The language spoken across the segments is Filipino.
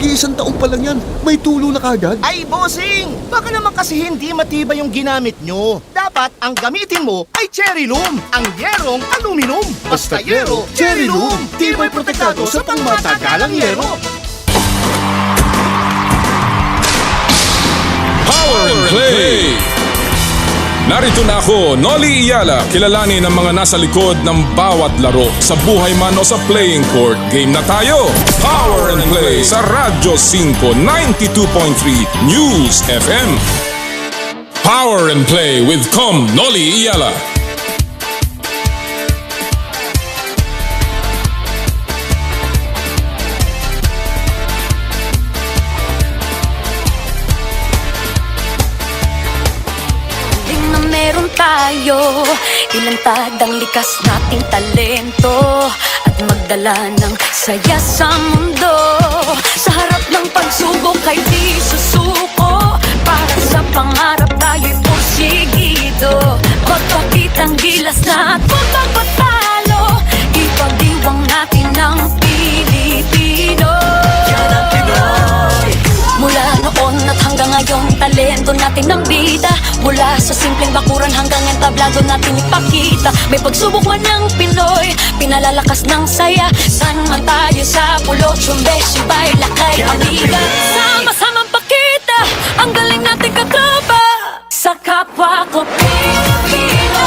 Mag-iisang taon pa lang yan, may tulo na kagad. Ay, bossing! Baka naman kasi hindi matibay yung ginamit nyo. Dapat ang gamitin mo ay cherry loom, ang yerong aluminum. Basta yero, cherry loom. Tibay protektado sa pangmatagalang yero. Power and Play! Narito na ako, Noli Iyala, kilalanin ang mga nasa likod ng bawat laro. Sa buhay man o sa playing court, game na tayo! Power and Play sa Radyo 5, 92.3 News FM. Power and Play with Noli Iyala. Tayo, ilang tadang likas nating talento at magdala ng saya sa mundo. Sa harap ng pagsubok ay di susuko, para sa pangarap tayo'y porsigido. Magpakitang gilas na at magpapatalo, ipagdiwang natin ng Pilipino. Yan ang Pinoy! Mula noon at hanggang ngayon, talento natin ng bida. Mula sa simpleng bakuran hanggang entablado natin ipakita. May pagsubok man ng Pinoy, pinalalakas ng saya. San man tayo sa pulot, sumbe, sibay, lakay, aliga. Sama-samang pakita ang galing natin katropa sa kapwa ko Pilipino.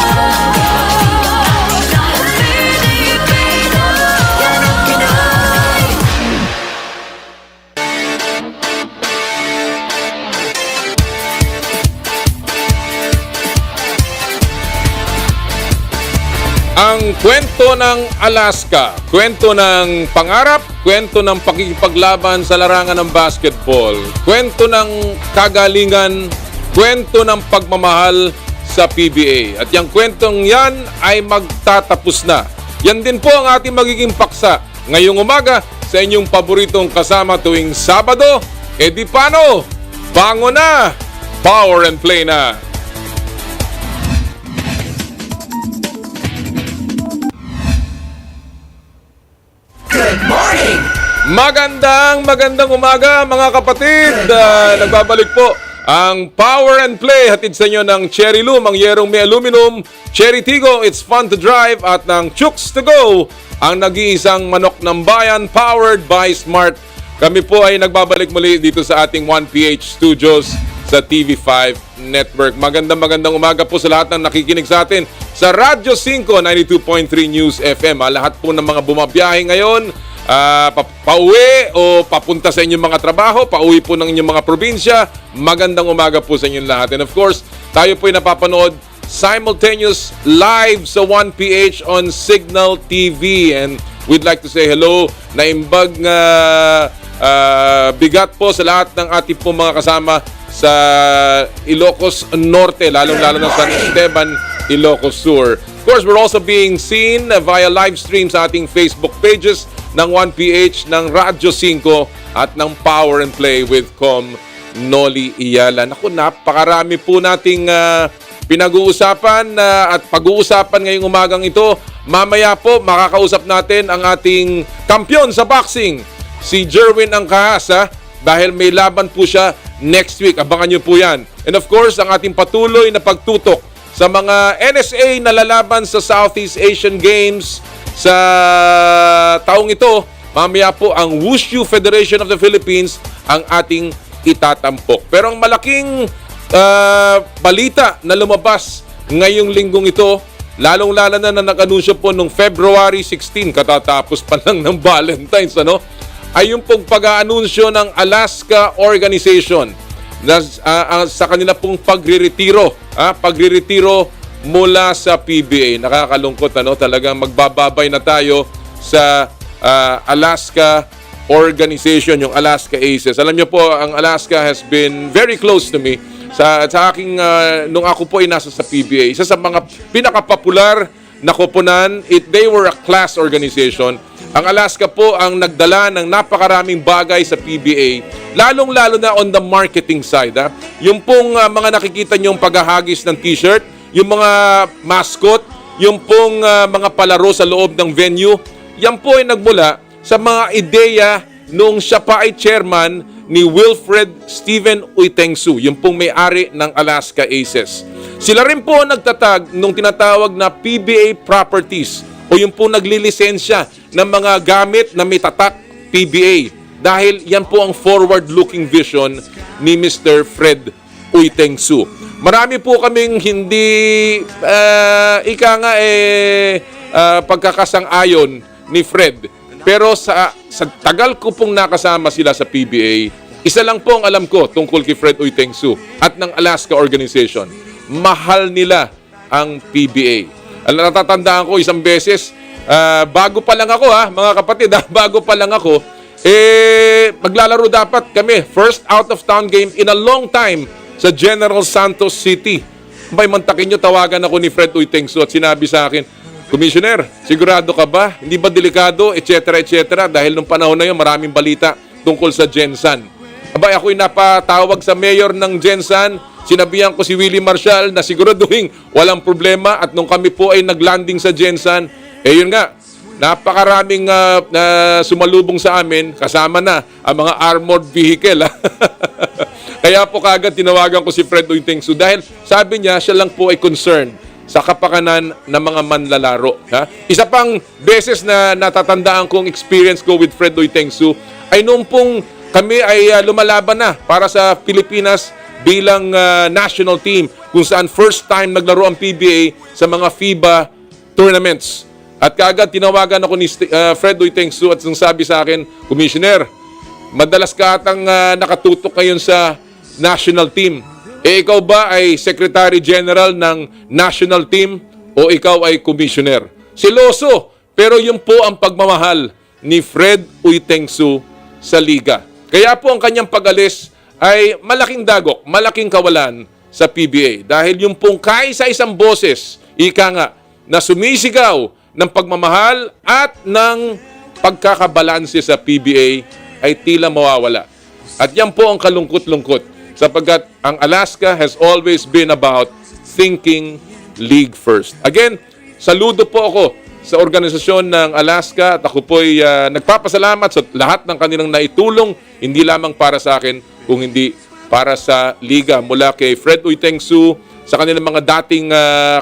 Ang kwento ng Alaska, kwento ng pangarap, kwento ng pakikipaglaban sa larangan ng basketball, kwento ng kagalingan, kwento ng pagmamahal sa PBA. At yung kwentong yan ay magtatapos na. Yan din po ang ating magiging paksa ngayong umaga sa inyong paboritong kasama tuwing Sabado. E di paano? Bango na! Power and Play na! Good morning! Magandang umaga mga kapatid. Nagbabalik po ang Power and Play, hatid sa inyo ng Cherry Loom, ang yerong may aluminum, Cherry Tigo, it's fun to drive, at ng Chooks to Go, ang nag-iisang manok ng bayan, powered by Smart. Kami po ay nagbabalik muli dito sa ating 1PH Studios sa TV5 Network. Magandang umaga po sa lahat ng nakikinig sa atin sa Radyo 5, 92.3 News FM. Lahat po ng mga bumabiyahe ngayon, pauwi o papunta sa inyong mga trabaho, pauwi po ng inyong mga probinsya, magandang umaga po sa inyong lahat. And of course, tayo po ay napapanood simultaneous live sa 1PH on Signal TV. And we'd like to say hello na imbag bigat po sa lahat ng ating po mga kasama sa Ilocos Norte, lalong-lalo na San Esteban, Ilocos Sur. Of course, we're also being seen via live stream sa ating Facebook pages ng 1PH, ng Radyo 5 at ng Power and Play with Noli Iyala. Naku, napakarami po nating pinag-uusapan at pag-uusapan ngayong umagang ito. Mamaya po, makakausap natin ang ating kampiyon sa boxing, si Jerwin Ancajas, dahil may laban po siya next week. Abangan nyo po yan. And of course, ang ating patuloy na pagtutok sa mga NSA na lalaban sa Southeast Asian Games sa taong ito. Mamaya po ang Wushu Federation of the Philippines ang ating itatampok. Pero ang malaking balita na lumabas ngayong linggong ito, lalong-lalo na nag-anunsyo po nung February 16, katatapos pa lang ng Valentine's, ay yung pong pag-aanunsyo ng Alaska Organization na, sa kanila pong pagreretiro mula sa PBA. Nakakalungkot, talagang magbababay na tayo sa Alaska Organization, yung Alaska Aces. Alam niyo po, ang Alaska has been very close to me sa aking nung ako po ay nasa sa PBA. Isa sa mga pinakapopular na koponan, they were a class organization. Ang Alaska po ang nagdala ng napakaraming bagay sa PBA, lalong-lalo na on the marketing side. Yung pong mga nakikita nyong paghahagis ng t-shirt, yung mga mascot, yung pong mga palaro sa loob ng venue, yan po ay nagmula sa mga ideya nung siya pa ay chairman ni Wilfred Steven Uytengsu, yung pong may-ari ng Alaska Aces. Sila rin po nagtatag nung tinatawag na PBA properties o yung po naglilisensya ng mga gamit na may tatak PBA. Dahil yan po ang forward-looking vision ni Mr. Fred Uytengsu. Marami po kaming hindi pagkakasang-ayon ni Fred. Pero sa tagal ko pong nakasama sila sa PBA, isa lang po ang alam ko tungkol kay Fred Uytengsu at ng Alaska Organization. Mahal nila ang PBA. Natatandaan ko isang beses, bago pa lang ako mga kapatid, bago pa lang ako, maglalaro dapat kami. First out of town game in a long time sa General Santos City. May mantakin nyo, tawagan ako ni Fred Uytengsu at sinabi sa akin, Commissioner, sigurado ka ba? Hindi ba delikado? Etc. Dahil nung panahon na yun, maraming balita tungkol sa Gensan. Abay, ako'y napatawag sa mayor ng Gensan. Sinabihan ko si Willie Marshall na siguraduhin walang problema. At nung kami po ay naglanding sa Gensan, yun nga, napakaraming sumalubong sa amin, kasama na ang mga armored vehicle. Kaya po kagad tinawagan ko si Fred Uytengsu dahil sabi niya siya lang po ay concerned sa kapakanan ng mga manlalaro. Isa pang beses na natatandaan kong experience ko with Fred Uytengsu ay noong pong kami ay lumalaban na para sa Pilipinas bilang national team kung saan first time naglaro ang PBA sa mga FIBA tournaments. At kaagad tinawagan ako ni Fred Uytengsu at sabi sa akin, Commissioner, madalas ka atang nakatutok ngayon sa national team. Ikaw ba ay Secretary General ng national team o ikaw ay Commissioner? Siloso, pero yun po ang pagmamahal ni Fred Uytengsu sa liga. Kaya po ang kanyang pag-alis ay malaking dagok, malaking kawalan sa PBA. Dahil yung pong kaisa-isang boses, ika nga, na sumisigaw ng pagmamahal at ng pagkakabalanse sa PBA ay tila mawawala. At yan po ang kalungkot-lungkot sapagkat ang Alaska has always been about thinking league first. Again, saludo po ako sa organisasyon ng Alaska at ako po'y nagpapasalamat sa lahat ng kanilang naitulong, hindi lamang para sa akin, kung hindi para sa liga. Mula kay Fred Uytengsu, sa kanilang mga dating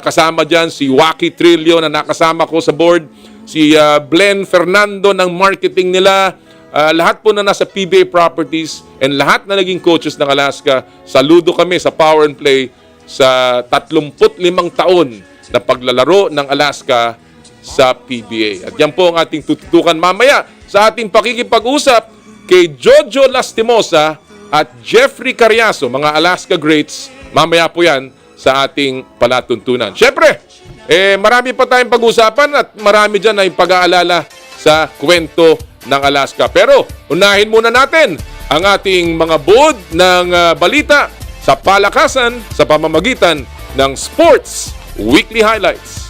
kasama dyan, si Waki Trillo na nakasama ko sa board, si Glenn Fernando ng marketing nila, lahat po na nasa PBA Properties and lahat na naging coaches ng Alaska, saludo kami sa Power and Play sa 35 taon na paglalaro ng Alaska sa PBA. At yan po ang ating tututukan mamaya sa ating pakikipag-usap kay Jojo Lastimosa at Jeff Cariaso, mga Alaska greats. Mamaya po yan sa ating palatuntunan. Siyempre, marami pa tayong pag-usapan at marami dyan ay pag-aalala sa kwento ng Alaska. Pero unahin muna natin ang ating mga buod ng balita sa palakasan sa pamamagitan ng Sports Weekly Highlights.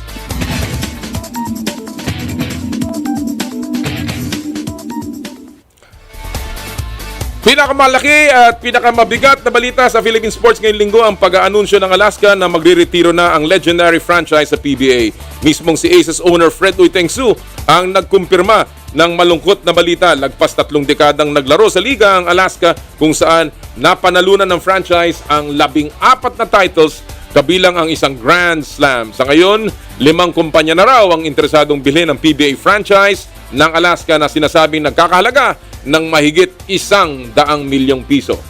Pinakamalaki at pinakamabigat na balita sa Philippine sports ngayong linggo ang pag-aanunsyo ng Alaska na magreretiro na ang legendary franchise sa PBA. Mismong si Aces owner Fred Uytengsu ang nagkumpirma ng malungkot na balita. Lagpas 3 dekadang naglaro sa liga ang Alaska kung saan napanalunan ng franchise ang 14 na titles kabilang ang isang Grand Slam. Sa ngayon, 5 kumpanya na raw ang interesadong bilhin ng PBA franchise ng Alaska na sinasabing nagkakahalaga ng mahigit 100 milyong piso.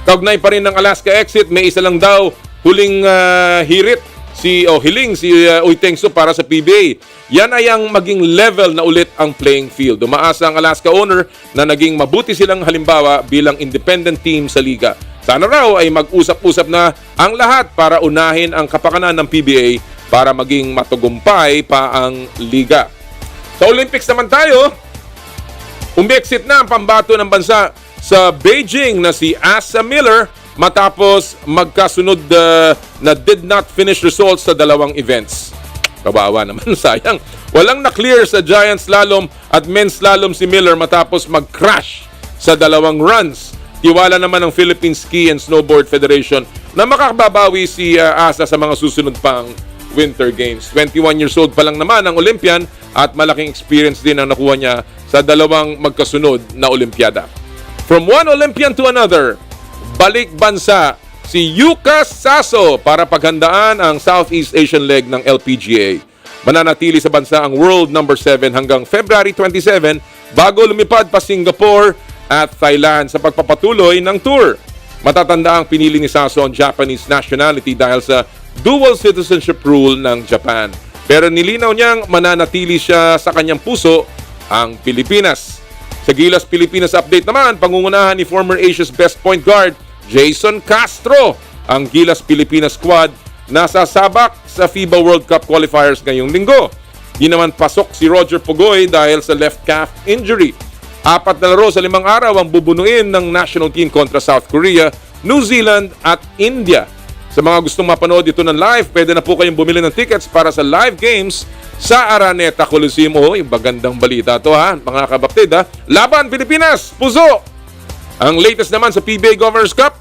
Kaugnay pa rin ng Alaska exit, may isa lang daw huling hiling si Uytengsu para sa PBA. Yan ay ang maging level na ulit ang playing field. Umaasa ang Alaska owner na naging mabuti silang halimbawa bilang independent team sa liga. Sana raw ay mag-usap-usap na ang lahat para unahin ang kapakanan ng PBA para maging matagumpay pa ang liga. Sa Olympics naman tayo, umexit na ang pambato ng bansa sa Beijing na si Asa Miller matapos magkasunod na did not finish results sa dalawang events. Kawawa naman, sayang. Walang na-clear sa giant slalom at men's slalom si Miller matapos mag-crash sa dalawang runs. Tiwala naman ng Philippine Ski and Snowboard Federation na makakababawi si Asa sa mga susunod pang Winter Games. 21 years old pa lang naman ang Olympian at malaking experience din ang nakuha niya sa dalawang magkasunod na Olimpiada. From one Olympian to another, balik bansa si Yuka Saso para paghandaan ang Southeast Asian leg ng LPGA. Mananatili sa bansa ang world number 7 hanggang February 27 bago lumipad pa Singapore at Thailand sa pagpapatuloy ng tour. Matatanda ang pinili ni Saso ang Japanese nationality dahil sa dual citizenship rule ng Japan. Pero nilinaw niyang mananatili siya sa kanyang puso ang Pilipinas. Sa Gilas Pilipinas update naman, pangungunahan ni former Asia's best point guard Jason Castro ang Gilas Pilipinas squad na sasabak sa FIBA World Cup qualifiers ngayong linggo. Di naman pasok si Roger Pugoy dahil sa left calf injury. 4 na laro sa 5 araw ang bubunuin ng national team kontra South Korea, New Zealand at India. Sa mga gustong mapanood ito ng live, pwede na po kayong bumili ng tickets para sa live games sa Araneta Coliseum. Oh, yung magandang balita to ha, mga kapatid ha. Laban Pilipinas, puso! Ang latest naman sa PBA Governors Cup,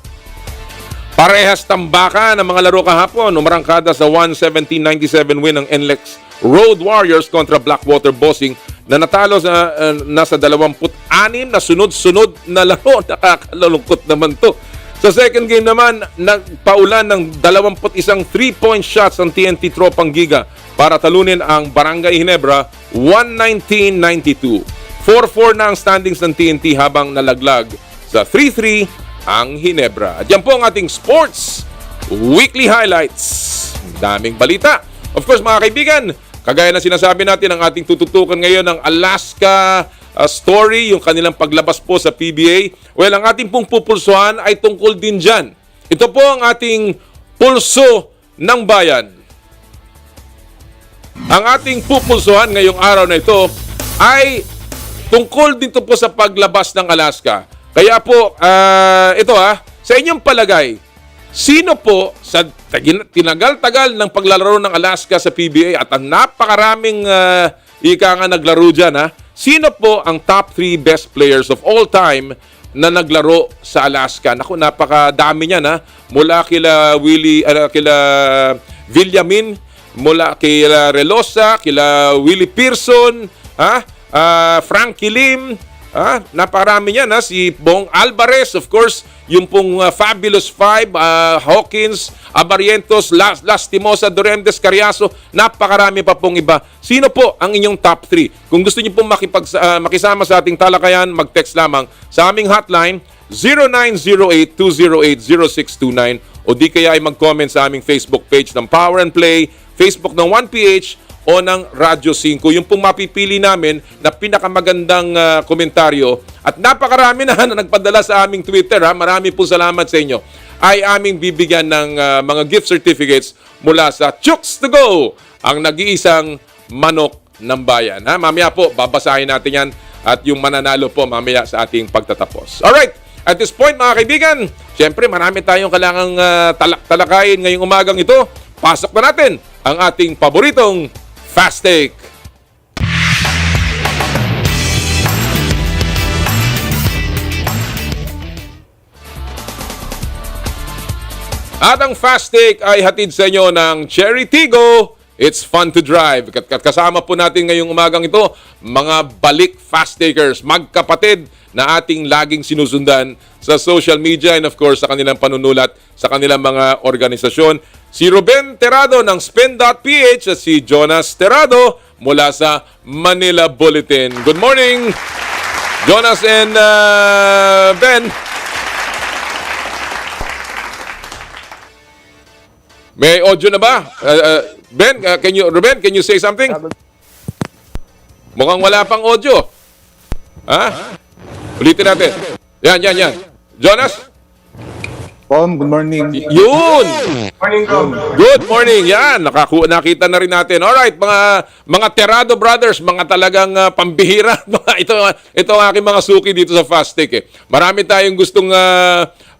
parehas tambakan ng mga laro kahapon. Umarangkada sa 117-97 win ng NLEX Road Warriors kontra Blackwater Bossing na natalo sa nasa 26 na sunod-sunod na laro. Nakakalungkot naman to. Sa second game naman, nagpaulan ng 21 3-point shots ang TNT Tropang Giga para talunin ang Barangay Ginebra 119-92. 4-4 na ang standings ng TNT habang nalaglag sa 3-3 ang Ginebra. At yan po ang ating sports weekly highlights. Daming balita. Of course, mga kaibigan, kagaya na sinasabi natin, ang ating tututukan ngayon ng Alaska story, yung kanilang paglabas po sa PBA. Well, ang ating pong pupulsuhan ay tungkol din dyan. Ito po ang ating pulso ng bayan. Ang ating pupulsuhan ngayong araw na ito ay tungkol dito po sa paglabas ng Alaska. Kaya po, ito sa inyong palagay, sino po sa tinagal-tagal ng paglalaro ng Alaska sa PBA at ang napakaraming ika nga naglaro dyan, sino po ang top 3 best players of all time na naglaro sa Alaska? Naku, napakadami niyan mula kila Villamin, mula kila Relosa, kila Willie Pearson, Frankie Lim, naparami niyan si Bong Alvarez, of course, yung pong Fabulous Five, Hawkins, Abarientos, Lastimosa, Jeff Cariaso, napakarami pa pong iba. Sino po ang inyong top 3? Kung gusto niyo pong makisama sa ating talakayan, mag-text lamang sa aming hotline 0908-208-0629 o di kaya ay mag-comment sa aming Facebook page ng Power and Play, Facebook ng 1PH o ng Radyo 5. Yung pong mapipili namin na pinakamagandang komentaryo at napakarami na nagpadala sa aming Twitter. Marami po salamat sa inyo. Ay aming bibigyan ng mga gift certificates mula sa Chooks to Go, ang nag-iisang manok ng bayan. Mamaya po, babasahin natin yan at yung mananalo po mamaya sa ating pagtatapos. Alright, at this point mga kaibigan, syempre marami tayong kailangang talakayin ngayong umagang ito. Pasok na natin ang ating paboritong Fast Take. At ang Fast Take ay hatid sa inyo ng Cherry Tigo. It's fun to drive. Kasama po natin ngayong umagang ito, mga balik Fast Takers, magkapatid na ating laging sinusundan sa social media and of course sa kanilang panunulat sa kanilang mga organisasyon. Si Ruben Terrado ng Spin.ph at si Jonas Terrado mula sa Manila Bulletin. Good morning, Jonas and Ben. May audio na ba? Ben, Ruben, can you say something? Mukhang wala pang audio. Ulitin natin. Yan. Jonas? Pom, good morning. Yun! Morning, Pom. Good morning. Yan, nakita na rin natin. Alright, mga Terrado brothers, mga talagang pambihira. ito ang aking mga suki dito sa Fast Take. Marami tayong gustong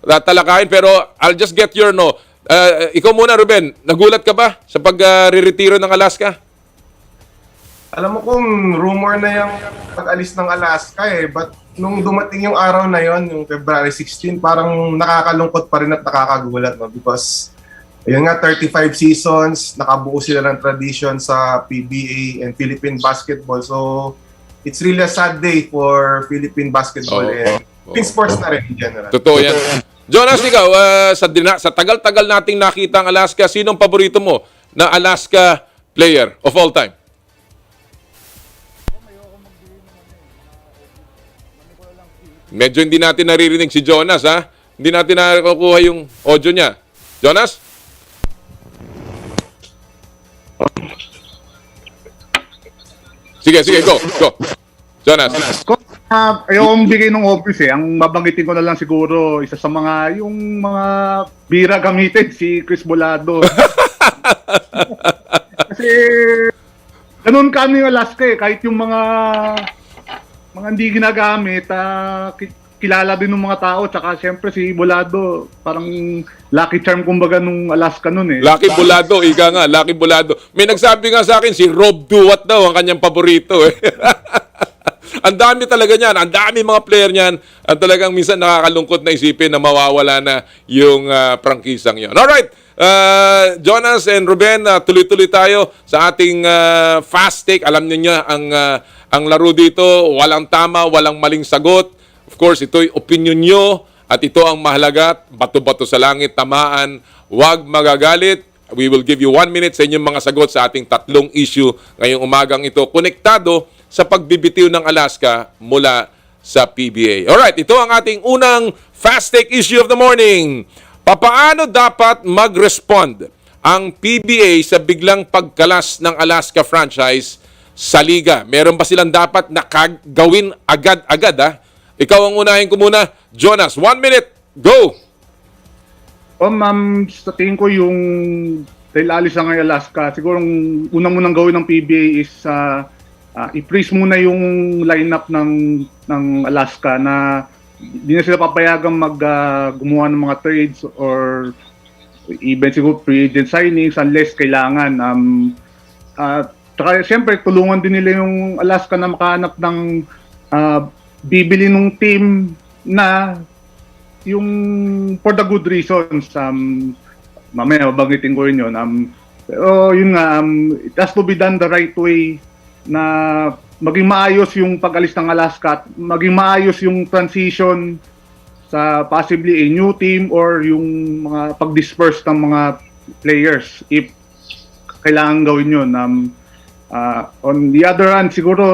talakayin, pero I'll just get your ikaw muna, Ruben. Nagulat ka ba sa pag-retiro ng Alaska? Alam mo kung rumor na yung pag-alis ng Alaska but nung dumating yung araw na yon, yung February 16, parang nakakalungkot pa rin at nakakagulat, because yun nga, 35 seasons, nakabuo sila ng tradition sa PBA and Philippine basketball. So, it's really a sad day for Philippine basketball and Philippine sports na rin in general. Totoo yan. Jonas, ikaw, sa tagal-tagal nating nakita ang Alaska, sinong paborito mo na Alaska player of all time? Medyo hindi natin naririnig si Jonas, ha? Hindi natin nakukuha yung audio niya. Jonas? Sige, go. Jonas. Ayokong bigay ng office eh. Ang babanggitin ko na lang siguro, isa sa mga, yung mga bira gamitin, si Chris Bolado. Kasi, ganun kami yung Alaska eh. Kahit yung mga hindi ginagamit, kilala din ng mga tao. Tsaka siyempre si Bolado, parang lucky charm kumbaga nung Alaska nun eh. Lucky Bolado, ika nga, Lucky Bolado. May nagsabi nga sa akin, si Rob Duwat daw ang kanyang paborito eh. Ang dami talaga niyan, ang dami mga player niyan, at talagang minsan nakakalungkot na isipin na mawawala na yung prangkisang yon. Alright, Jonas and Ruben, tuloy-tuloy tayo sa ating fast take. Alam niyo ang laro dito, walang tama, walang maling sagot. Of course, ito'y opinion nyo at ito ang mahalaga. Bato-bato sa langit, tamaan, huwag magagalit. We will give you 1 minute sa inyong mga sagot sa ating 3 issue ngayong umagang ito. Konektado sa pagbibitiw ng Alaska mula sa PBA. Alright, ito ang ating unang fast take issue of the morning. Papaano dapat mag-respond ang PBA sa biglang pagkalas ng Alaska franchise sa liga? Meron ba silang dapat gawin agad-agad, ha? Ikaw ang unahin ko muna. Jonas, 1 minute. Go! Ma'am, sa tingin ko yung dahil alis na ngayon Alaska, siguro unang munang gawin ng PBA is i-freeze muna yung lineup ng Alaska na hindi na sila papayagang gumawa ng mga trades or even siguro free agent signings unless kailangan. Tsaka siyempre tulungan din nila yung Alaska na makahanap ng bibili ng team na yung for the good reasons. Mamaya babanggitin ko rin yun. Pero yun nga, it has to be done the right way na maging maayos yung pag-alis ng Alaska at maging maayos yung transition sa possibly a new team or yung mga pag-disperse ng mga players if kailangan gawin yun. On the other hand, siguro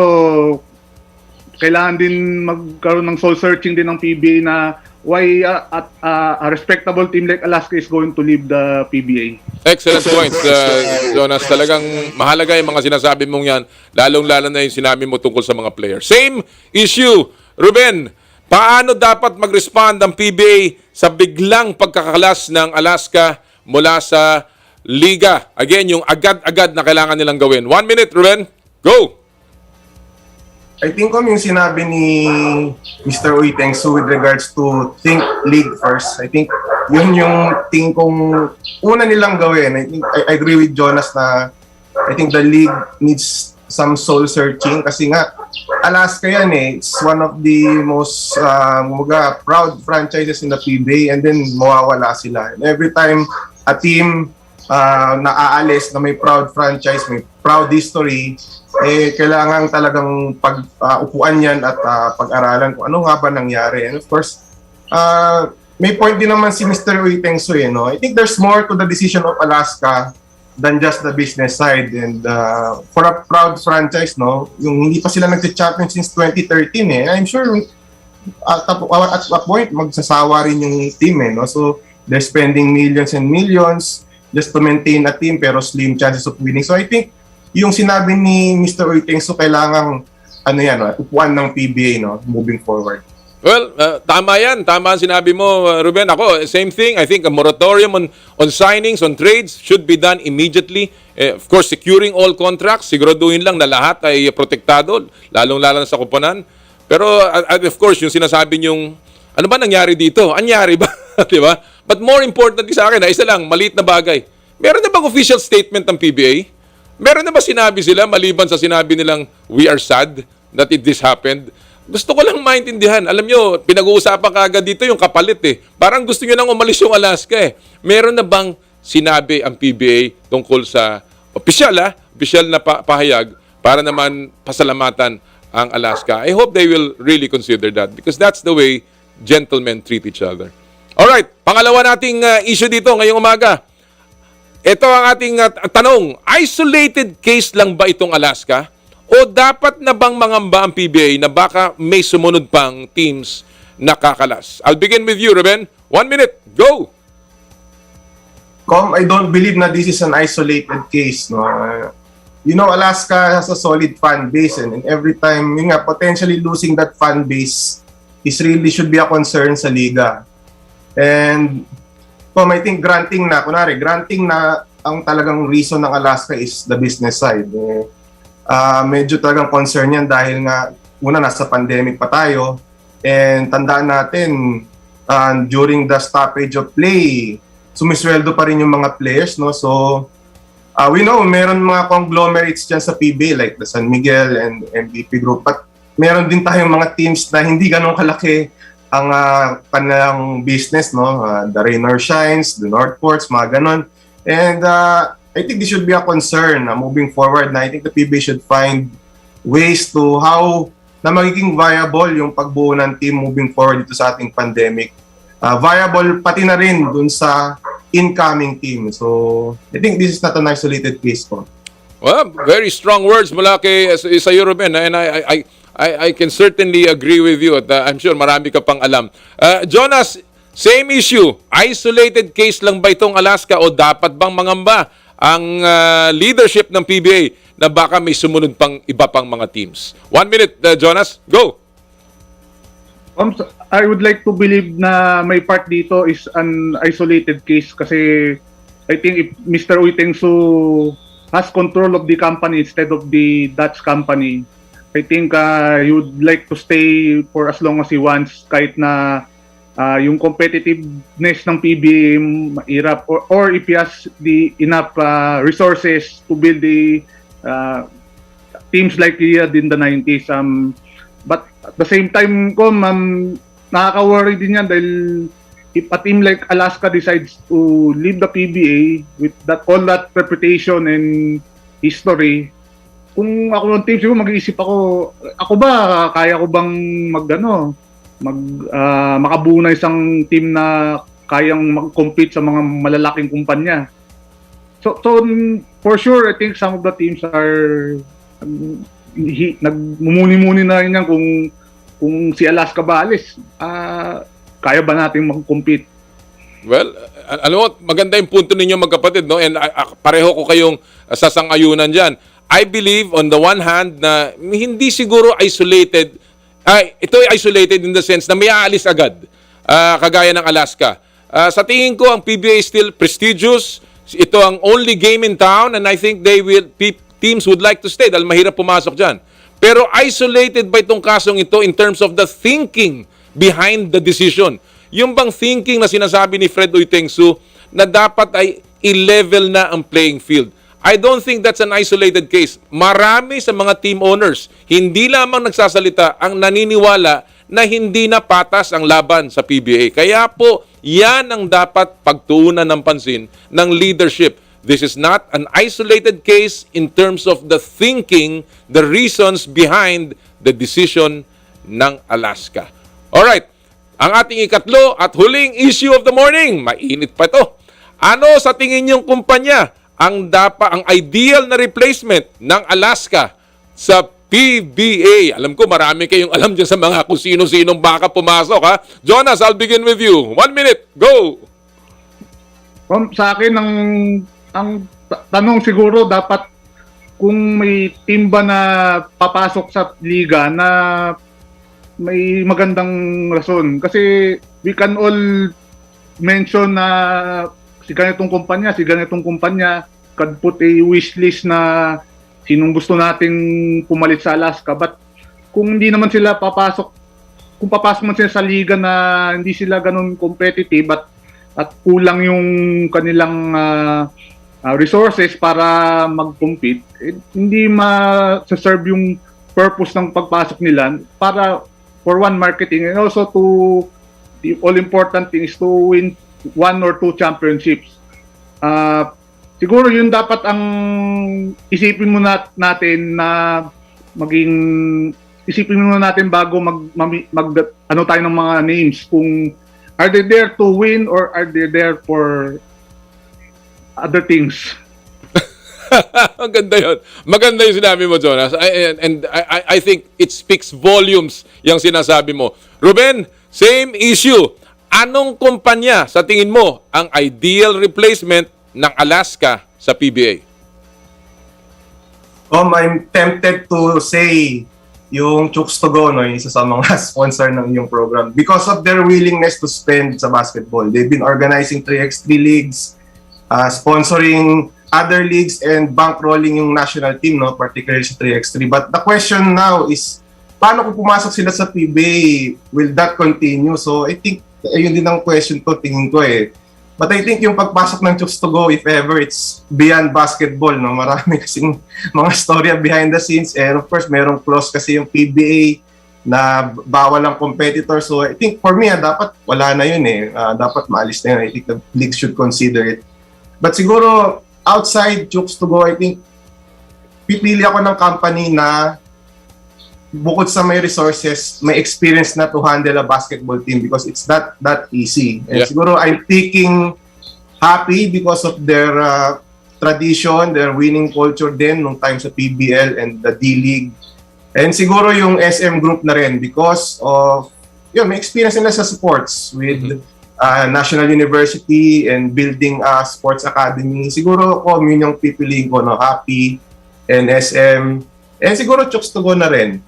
kailangan din magkaroon ng soul searching din ng PBA na why a respectable team like Alaska is going to leave the PBA. Excellent points, Jonas. Talagang mahalaga yung mga sinasabi mong yan, lalong-lalo na yung sinabi mo tungkol sa mga players. Same issue, Ruben. Paano dapat mag-respond ang PBA sa biglang pagkakalas ng Alaska mula sa liga? Again, yung agad-agad na kailangan nilang gawin. 1 minute, Ruben. Go! I think yung sinabi ni Mr. Uy Tengsu with regards to think league first. I think yun yung kong una nilang gawin. I agree with Jonas na I think the league needs some soul searching kasi nga Alaska yan eh. It's one of the most proud franchises in the PBA and then mawawala sila. And every time a team naaalis na may proud franchise, may proud history, kailangan talagang upuan yan at pag-aralan kung ano nga ba nangyari. And of course, may point din naman si Mr. Uy Tengsu, no? I think there's more to the decision of Alaska than just the business side. And for a proud franchise, no, yung hindi pa sila nag-champion since 2013, I'm sure at a point magsasawa rin yung team, no? So they're spending millions and millions just to maintain a team pero slim chances of winning. So I think yung sinabi ni Mr. Uy Tengsu kailangang upuan ng PBA, no, moving forward. Well, tama yan. Tama ang sinabi mo, Ruben. Ako, same thing. I think a moratorium on signings, on trades should be done immediately. Of course, securing all contracts, siguraduhin lang na lahat ay protektado, lalong-lalo na sa kuponan. Pero, of course, yung sinasabi yung, ano ba nangyari dito? Anyari ba? Diba? But more importantly sa akin, isa lang, maliit na bagay. Meron na bang official statement ng PBA? Meron na ba sinabi sila, maliban sa sinabi nilang, we are sad that this happened? Gusto ko lang maintindihan. Alam nyo, pinag-uusapan kaagad dito yung kapalit eh. Parang gusto nyo nang umalis yung Alaska eh. Meron na bang sinabi ang PBA tungkol sa opisyal na pahayag para naman pasalamatan ang Alaska. I hope they will really consider that because that's the way gentlemen treat each other. Alright, pangalawa nating issue dito ngayong umaga. Ito ang ating tanong, isolated case lang ba itong Alaska? O dapat na bang mangamba ang PBA na baka may sumunod pang teams na kakalas? I'll begin with you, Ruben. 1 minute, go! I don't believe na this is an isolated case. No? Alaska has a solid fan base and every time, potentially losing that fan base should be a concern sa liga. And I think granting na ang talagang reason ng Alaska is the business side. Medyo talagang concern yan dahil nga, una, nasa pandemic pa tayo. And tandaan natin, during the stoppage of play, sumisweldo pa rin yung mga players. No? So, we know, meron mga conglomerates dyan sa PBA like the San Miguel and MVP Group. But meron din tayong mga teams na hindi ganun kalaki ang kanilang business, no? The Rain or Shines, the Northports, mga ganon. And I think this should be a concern moving forward na I think the PBA should find ways to how na magiging viable yung pagbuo ng team moving forward dito sa ating pandemic. Viable pati na rin dun sa incoming team. So, I think this is not an isolated case po. Well, very strong words mula kay sa Ruben, and I can certainly agree with you at I'm sure marami ka pang alam. Jonas, same issue. Isolated case lang ba itong Alaska o dapat bang mangamba ang leadership ng PBA na baka may sumunod pang iba pang mga teams? 1 minute, Jonas. Go! I would like to believe na may part dito is an isolated case kasi I think if Mr. Uitengsu has control of the company instead of the Dutch company, I think he would like to stay for as long as he wants kahit na yung competitiveness ng PBA mahirap or if he has the enough resources to build the teams like he had in the 90s. But at the same time, nakaka-worry din yan dahil if a team like Alaska decides to leave the PBA with all that reputation and history, kung ako ng team, siguro mag-iisip ako ba, kaya ko bang makabuo na isang team na kayang mag-compete sa mga malalaking kumpanya. So for sure, I think some of the teams are nagmumuni-muni na rin yan kung si Alaska ba alis, kaya ba natin mag-compete? Well, alam mo, maganda yung punto ninyo magkapatid, no? And pareho ko kayong sasang-ayunan dyan. I believe on the one hand na hindi siguro isolated. Ito ay isolated in the sense na may aalis agad, kagaya ng Alaska. Sa tingin ko, ang PBA is still prestigious. Ito ang only game in town and I think teams would like to stay dahil mahirap pumasok dyan. Pero isolated ba itong kasong ito in terms of the thinking behind the decision? Yung bang thinking na sinasabi ni Fred Uitengsu na dapat ay i-level na ang playing field? I don't think that's an isolated case. Marami sa mga team owners, hindi lamang nagsasalita ang naniniwala na hindi na patas ang laban sa PBA. Kaya po, yan ang dapat pagtuunan ng pansin ng leadership. This is not an isolated case in terms of the thinking, the reasons behind the decision ng Alaska. Alright, ang ating ikatlo at huling issue of the morning, mainit pa ito. Ano sa tingin niyong kumpanya ang ideal na replacement ng Alaska sa PBA? Alam ko marami kayong alam dyan sa mga kung sino-sinong baka pumasok, ha? Jonas, I'll begin with you. 1 minute, go! Sa akin, ang tanong siguro dapat kung may team ba na papasok sa liga na may magandang rason. Kasi we can all mention na si ganitong kumpanya could put a wish list na sinong gusto nating pumalit sa Alaska. But kung hindi naman sila kung papasok man sila sa liga na hindi sila ganun competitive at kulang yung kanilang resources para mag-compete, hindi ma-serve yung purpose ng pagpasok nila for one, marketing, and also the all-important thing is to win 1 or 2 championships. Siguro yun dapat ang isipin mo natin na maging isipin muna natin bago ano tayo ng mga names, kung are they there to win or are they there for other things? Maganda yun. Maganda yung sinabi mo, Jonas. I think it speaks volumes yung sinasabi mo. Ruben, same issue. Anong kumpanya sa tingin mo ang ideal replacement ng Alaska sa PBA? I'm tempted to say yung Chooks to Go, no, yung isa sa mga sponsor ng yung program. Because of their willingness to spend sa basketball. They've been organizing 3x3 leagues, sponsoring other leagues, and bankrolling yung national team, no, particularly sa 3x3. But the question now is, paano kung pumasok sila sa PBA? Will that continue? So I think, ayun din ang question ko, tingin ko eh. But I think yung pagpasok ng Chooks to Go, if ever, it's beyond basketball, no? Marami kasing mga storya behind the scenes. And of course, merong clause kasi yung PBA na bawal ang competitor. So I think for me, dapat wala na yun eh. Dapat maalis na yun. I think the league should consider it. But siguro, outside Chooks to Go, I think pipili ako ng company na bukod sa may resources, may experience na to handle a basketball team because it's not that easy. And siguro I'm picking Happy because of their tradition, their winning culture din nung time sa PBL and the D-League. And siguro yung SM Group na rin because of, may experience nila sa sports with National University and building a sports academy. Siguro ko, yun yung pipiliin ko, no? Happy and SM. Eh siguro Chooks to Go na rin.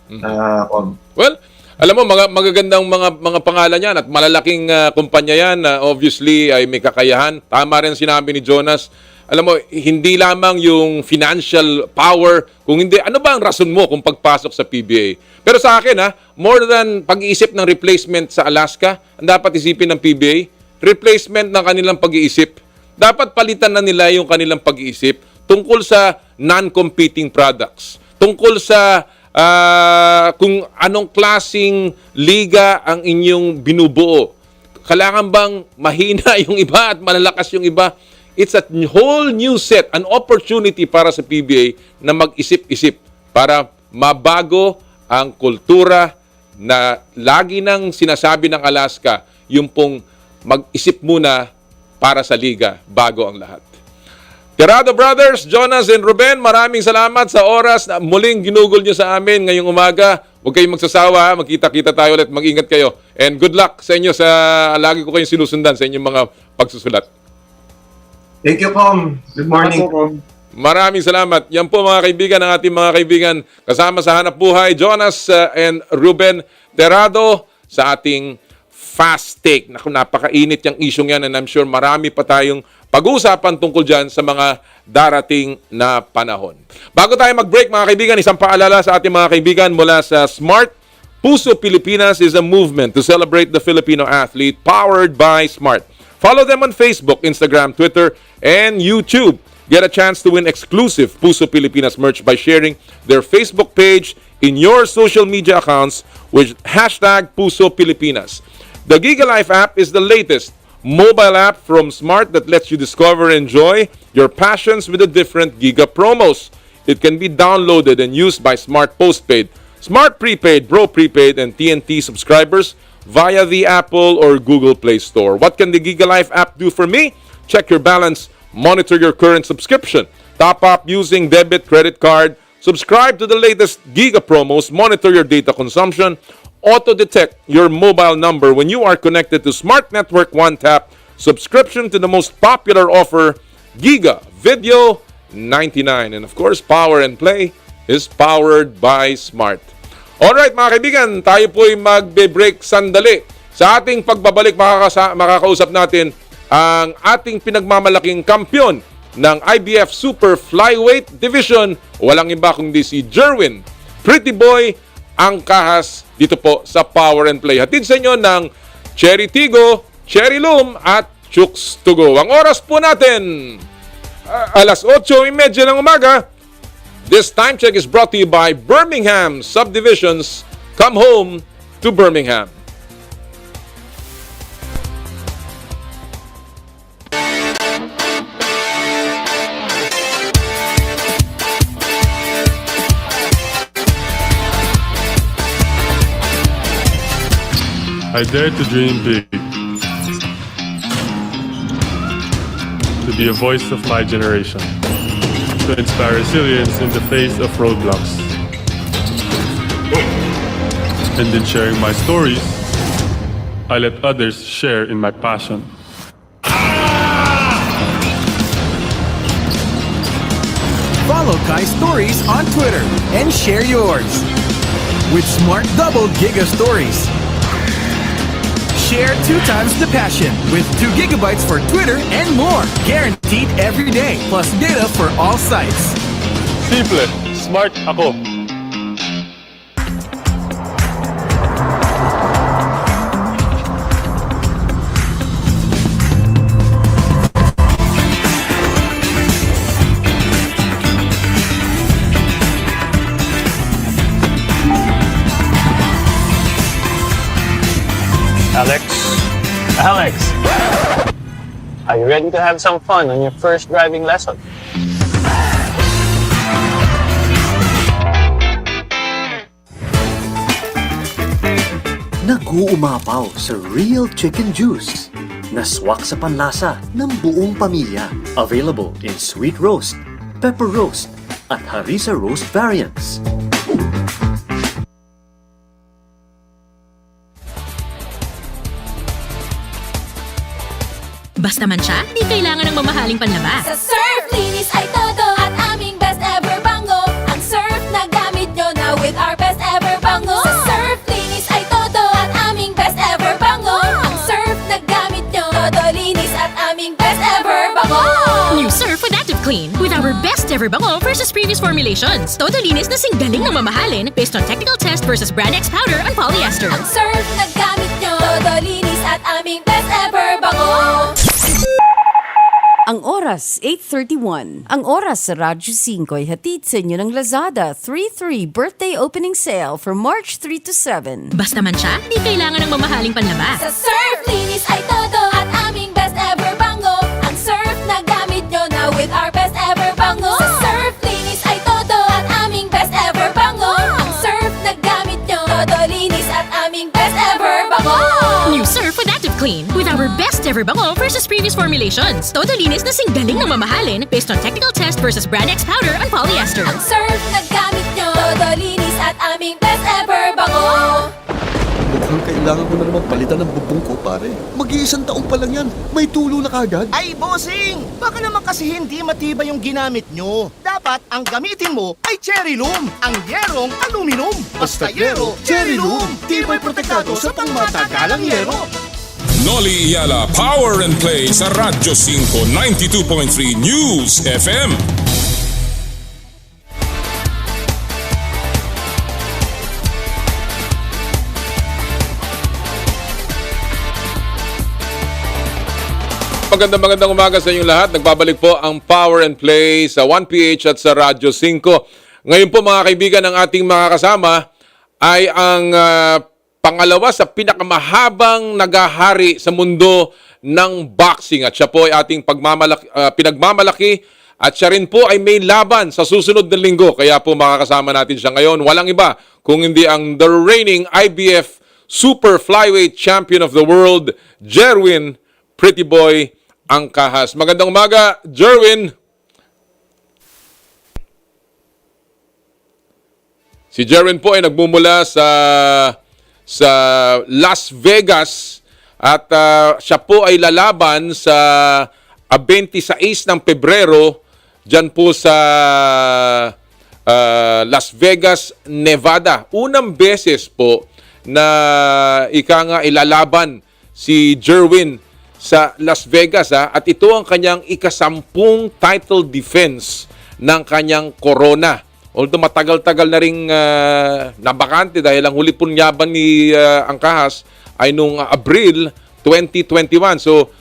Well, alam mo, magagandang mga pangalan yan at malalaking kumpanya yan. Obviously, ay may kakayahan. Tama rin sinabi ni Jonas. Alam mo, hindi lamang yung financial power, kung hindi, ano ba ang rason mo kung pagpasok sa PBA? Pero sa akin, more than pag-iisip ng replacement sa Alaska, ang dapat isipin ng PBA, replacement ng kanilang pag-iisip. Dapat palitan na nila yung kanilang pag-iisip tungkol sa non-competing products. Tungkol sa kung anong klasing liga ang inyong binubuo. Kailangan bang mahina yung iba at malalakas yung iba? It's a whole new set, an opportunity para sa PBA na mag-isip-isip para mabago ang kultura na lagi nang sinasabi ng Alaska, yung pong mag-isip muna para sa liga bago ang lahat. Tirado Brothers, Jonas and Ruben, maraming salamat sa oras na muling ginugol nyo sa amin ngayong umaga. Huwag kayong magsasawa, magkita-kita tayo ulit, mag-ingat kayo. And good luck sa inyo sa lagi ko kayong sinusundan sa inyong mga pagsusulat. Thank you, Com. Good morning. Maraming salamat. Yan po mga kaibigan, ang ating mga kaibigan kasama sa Hanap Buhay, Jonas and Ruben Tirado sa ating Fast Take. Naku, napakainit yung isyong yan and I'm sure marami pa tayong pag-uusapan tungkol dyan sa mga darating na panahon. Bago tayo mag-break mga kaibigan, isang paalala sa ating mga kaibigan mula sa Smart. Puso Pilipinas is a movement to celebrate the Filipino athlete powered by Smart. Follow them on Facebook, Instagram, Twitter, and YouTube. Get a chance to win exclusive Puso Pilipinas merch by sharing their Facebook page in your social media accounts with hashtag Puso Pilipinas. The Giga Life app is the latest mobile app from Smart that lets you discover and enjoy your passions with the different Giga promos. It can be downloaded and used by Smart Postpaid, Smart Prepaid, Bro Prepaid, and TNT subscribers via the Apple or Google Play Store. What can the Giga Life app do for me? Check your balance, monitor your current subscription, top up using debit, credit card, subscribe to the latest Giga promos, monitor your data consumption, auto-detect your mobile number when you are connected to Smart Network One Tap, subscription to the most popular offer, Giga Video 99. And of course, Power and Play is powered by Smart. Alright mga kaibigan, tayo po'y magbe-break sandali. Sa ating pagbabalik, makakausap natin ang ating pinagmamalaking kampiyon ng IBF Super Flyweight Division. Walang iba kundi si Jerwin Pretty Boy Ancajas dito po sa Power and Play. Hatid sa inyo ng Cherry Tigo, Cherry Loom at Chooks to Go. Ang oras po natin, alas 8:30 ng umaga. This time check is brought to you by Birmingham Subdivisions. Come home to Birmingham. I dare to dream big, to be a voice of my generation, to inspire resilience in the face of roadblocks. And in sharing my stories, I let others share in my passion. Follow Kai's stories on Twitter and share yours with Smart Double Giga Stories. Share 2 times the passion with 2 gigabytes for Twitter and more. Guaranteed every day, plus data for all sites. Simple, smart ako. Alex, are you ready to have some fun on your first driving lesson? Nag-uumapaw sa real chicken juice na swak sa panlasa ng buong pamilya. Available in sweet roast, pepper roast, at harissa roast variants. Basta man siya, di kailangan ng mamahaling panlaba. Sa surf, linis ay todo at aming best ever bango. Ang surf na gamit nyo na with our best ever bango. Sa surf, linis ay todo at aming best ever bango. Ang surf na gamit nyo, todo linis at aming best ever bango. New Surf with Active Clean with our best ever bango versus previous formulations. Todo linis na singgaling ng mamahalin based on technical test versus Brand X powder on polyester. Ang surf na gamit nyo, todo linis at aming best ever bango. Ang oras, 8:31. Ang oras sa Radyo 5 ay hatid sa inyo ng Lazada 3-3 Birthday Opening Sale from March 3 to 7. Basta man siya, di kailangan ng mamahaling panlaba. Sa surf, linis ay todo at aming best ever bango. Ang surf na gamit nyo na with our best ever bango. Sa surf, linis ay todo at aming best ever bango. Ang surf na gamit nyo, todo linis at aming best ever bango. New Surf with Active Clean with our best ever bango versus previous formulations. Todo linis na singgaling ng mamahalin based on technical test versus Brand X powder on polyester. Ang surf na gamit nyo, todo linis at aming best ever bango. Mukhang kailangan ko na naman palitan ng bubong ko, pare. Mag-iisang taong pa lang yan. May tulo na kagad. Ay, bossing! Baka naman kasi hindi matibay yung ginamit nyo. Dapat ang gamitin mo ay cherry loom, ang yerong aluminum. Basta yero, cherry loom. Tibay protektado sa pangmatagalang yero. Noli Iyala Power and Play sa Radyo 5 92.3 News FM. Magandang umaga sa inyong lahat. Nagbabalik po ang Power and Play sa 1PH at sa Radyo 5. Ngayon po mga kaibigan, ang ating mga kasama ay ang pangalawa sa pinakamahabang nagahari sa mundo ng boxing. At siya po ay ating pinagmamalaki at siya rin po ay may laban sa susunod na linggo. Kaya po makakasama natin siya ngayon. Walang iba kung hindi ang the reigning IBF Super Flyweight Champion of the World, Jerwin Pretty Boy Ancajas. Magandang umaga, Jerwin. Si Jerwin po ay nagmumula sa Las Vegas at siya po ay lalaban sa 26 ng Pebrero dyan po sa Las Vegas, Nevada. Unang beses po na ilalaban si Jerwin sa Las Vegas at ito ang kanyang ika-10 title defense ng kanyang corona. Although matagal-tagal na ring nabakante dahil ang huli pong yaban ni Ancajas ay noong Abril 2021. So,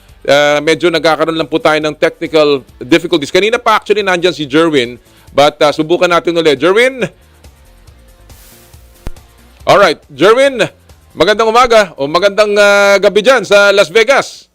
medyo nagkakaroon lang po tayo ng technical difficulties. Kanina pa actually nandyan si Jerwin, but subukan natin ulit. Jerwin? Alright, Jerwin, magandang umaga o magandang gabi dyan sa Las Vegas.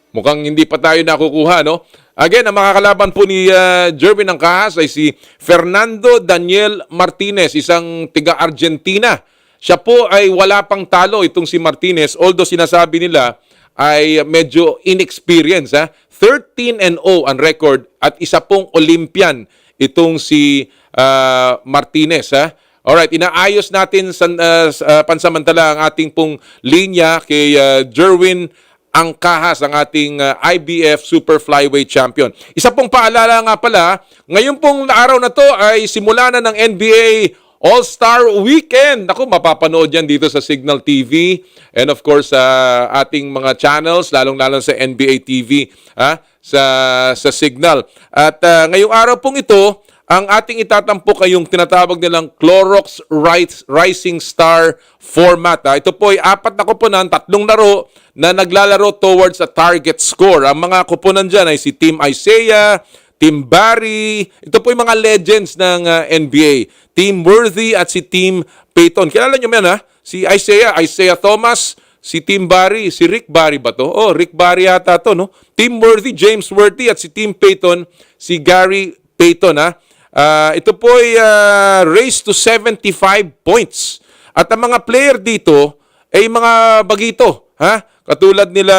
Mukhang hindi pa tayo nakukuha, no? Again, ang makakalaban po ni Jerwin Ancajas ay si Fernando Daniel Martinez, isang tiga-Argentina. Siya po ay wala pang talo itong si Martinez, although sinasabi nila ay medyo inexperienced. 13-0 ang record at isa pong Olympian itong si Martinez. Alright, inaayos natin pansamantala ang ating pong linya kay Jerwin Ancajas, ang ating IBF Super Flyweight Champion. Isa pong paalala nga pala, ngayon pong araw na to ay simula na ng NBA All-Star Weekend. Ako, mapapanood yan dito sa Signal TV and of course sa ating mga channels, lalong-lalong sa NBA TV, sa Signal. At ngayong araw pong ito, ang ating itatampok ay yung tinatawag nilang Clorox Rising Star format. Ito po ay 4 na koponan, 3 laro na naglalaro towards a target score. Ang mga koponan dyan ay si Team Isaiah, Team Barry, ito po yung mga legends ng NBA. Team Worthy at si Team Payton. Kilala nyo yan, Si Isaiah Thomas, si Team Barry, si Rick Barry ba to? Oh, Rick Barry yata to, no? Team Worthy, James Worthy, at si Team Payton, si Gary Payton, ito po ay race to 75 points. At ang mga player dito ay mga bagito, katulad nila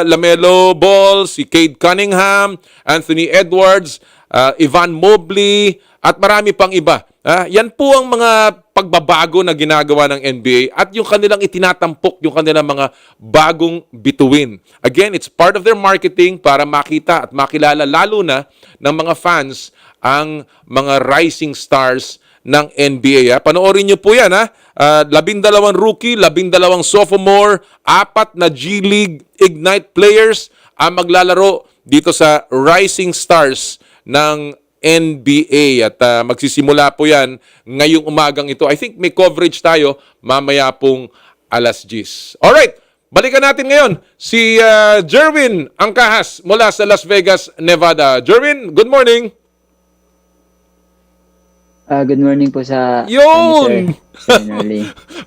LaMelo Ball, si Cade Cunningham, Anthony Edwards, Evan Mobley, at marami pang iba. Yan po ang mga pagbabago na ginagawa ng NBA at yung kanilang itinatampok, yung kanilang mga bagong bituin. Again, it's part of their marketing para makita at makilala lalo na ng mga fans ang mga rising stars ng NBA. Panoorin nyo po yan. 12 rookie, 12 sophomore, 4 na G-League Ignite players ang maglalaro dito sa rising stars ng NBA. At magsisimula po yan ngayong umagang ito. I think may coverage tayo mamaya pong 10:00. Alright, balikan natin ngayon si Jerwin Ancajas mula sa Las Vegas, Nevada. Jerwin, good morning. Good morning po sa Yun!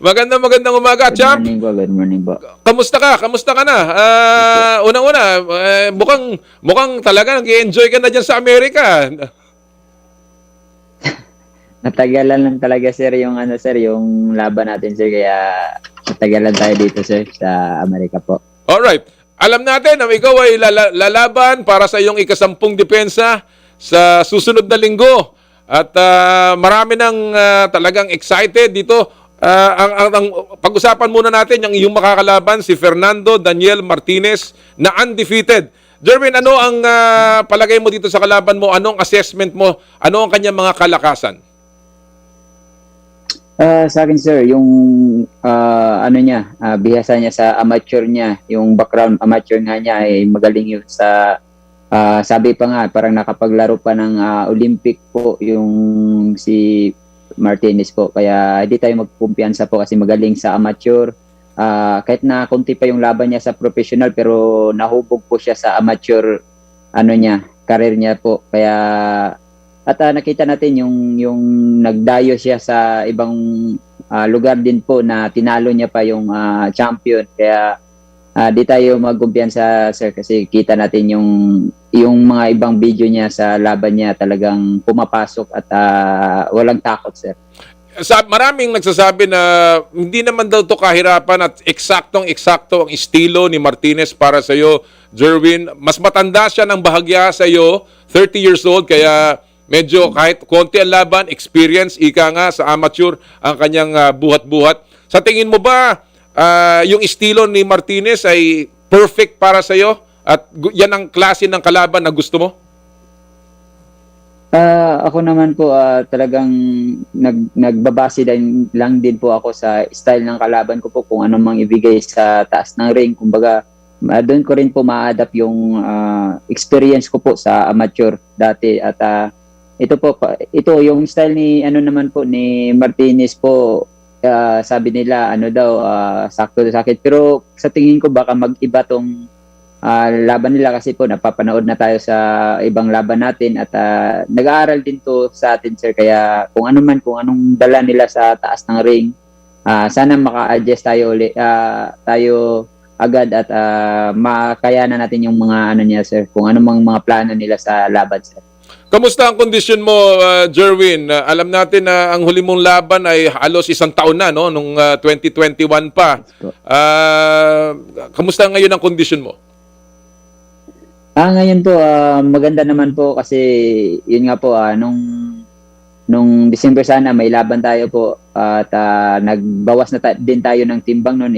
Magandang umaga, champ. Good morning po. Kamusta ka? Kamusta ka na? Unang-una, mukhang talaga nag-enjoy ka na dyan sa Amerika. Natagalan lang talaga sir yung yung laban natin sir, kaya natagalan tayo dito sir sa Amerika po. Alright. Alam natin na ikaw ay lalaban para sa iyong ikasampung depensa sa susunod na linggo. At marami nang talagang excited dito. Ang pag-usapan muna natin yung iyong makakalaban, si Fernando Daniel Martinez na undefeated. Jerwin, ano ang palagay mo dito sa kalaban mo? Anong assessment mo? Ano ang kanyang mga kalakasan? Sa akin sir, yung bihasa niya sa amateur niya, yung background amateur nga niya ay magaling yun sa sabi pa nga, parang nakapaglaro pa ng Olympic po yung si Martinez po. Kaya hindi tayo magkumpiyansa po kasi magaling sa amateur. Kahit na konti pa yung laban niya sa professional, pero nahubog po siya sa amateur career niya po. Kaya at nakita natin yung nagdayo siya sa ibang lugar din po na tinalo niya pa yung champion. Kaya di tayo magkumpiyansa sir kasi kita natin yung mga ibang video niya sa laban niya talagang pumapasok at walang takot sir. Maraming nagsasabi na hindi naman daw to kahirapan at eksaktong-eksakto ang estilo ni Martinez para sa iyo, Jerwin. Mas matanda siya ng bahagya sa iyo, 30 years old, kaya medyo kahit konti ang laban, experience, ika nga sa amateur ang kanyang buhat-buhat. Sa tingin mo ba yung estilo ni Martinez ay perfect para sa iyo at yan ang klase ng kalaban na gusto mo? Ako naman po talagang nagbabase lang din po ako sa style ng kalaban ko po, kung ano mang ibigay sa taas ng ring. Kumbaga, doon ko rin po ma-adapt yung experience ko po sa amateur dati. At ito yung style ni naman po ni Martinez po, sabi nila sakto sa akin. Pero sa tingin ko baka mag-iba tong laban nila kasi po napapanood na tayo sa ibang laban natin at nag-aaral din to sa atin sir, kaya kung anong dala nila sa taas ng ring, sana maka-adjust tayo agad at makayanan natin yung mga ano niya, sir, kung ano mang mga plano nila sa laban, sir. Kamusta ang kondisyon mo, Jerwin? Alam natin na ang huli mong laban ay halos 1 taon na, no? Nung 2021 pa. Kamusta ngayon ang kondisyon mo? Ngayon po, maganda naman po kasi yun nga po, nung December sana may laban tayo po at nagbawas na din tayo ng timbang noon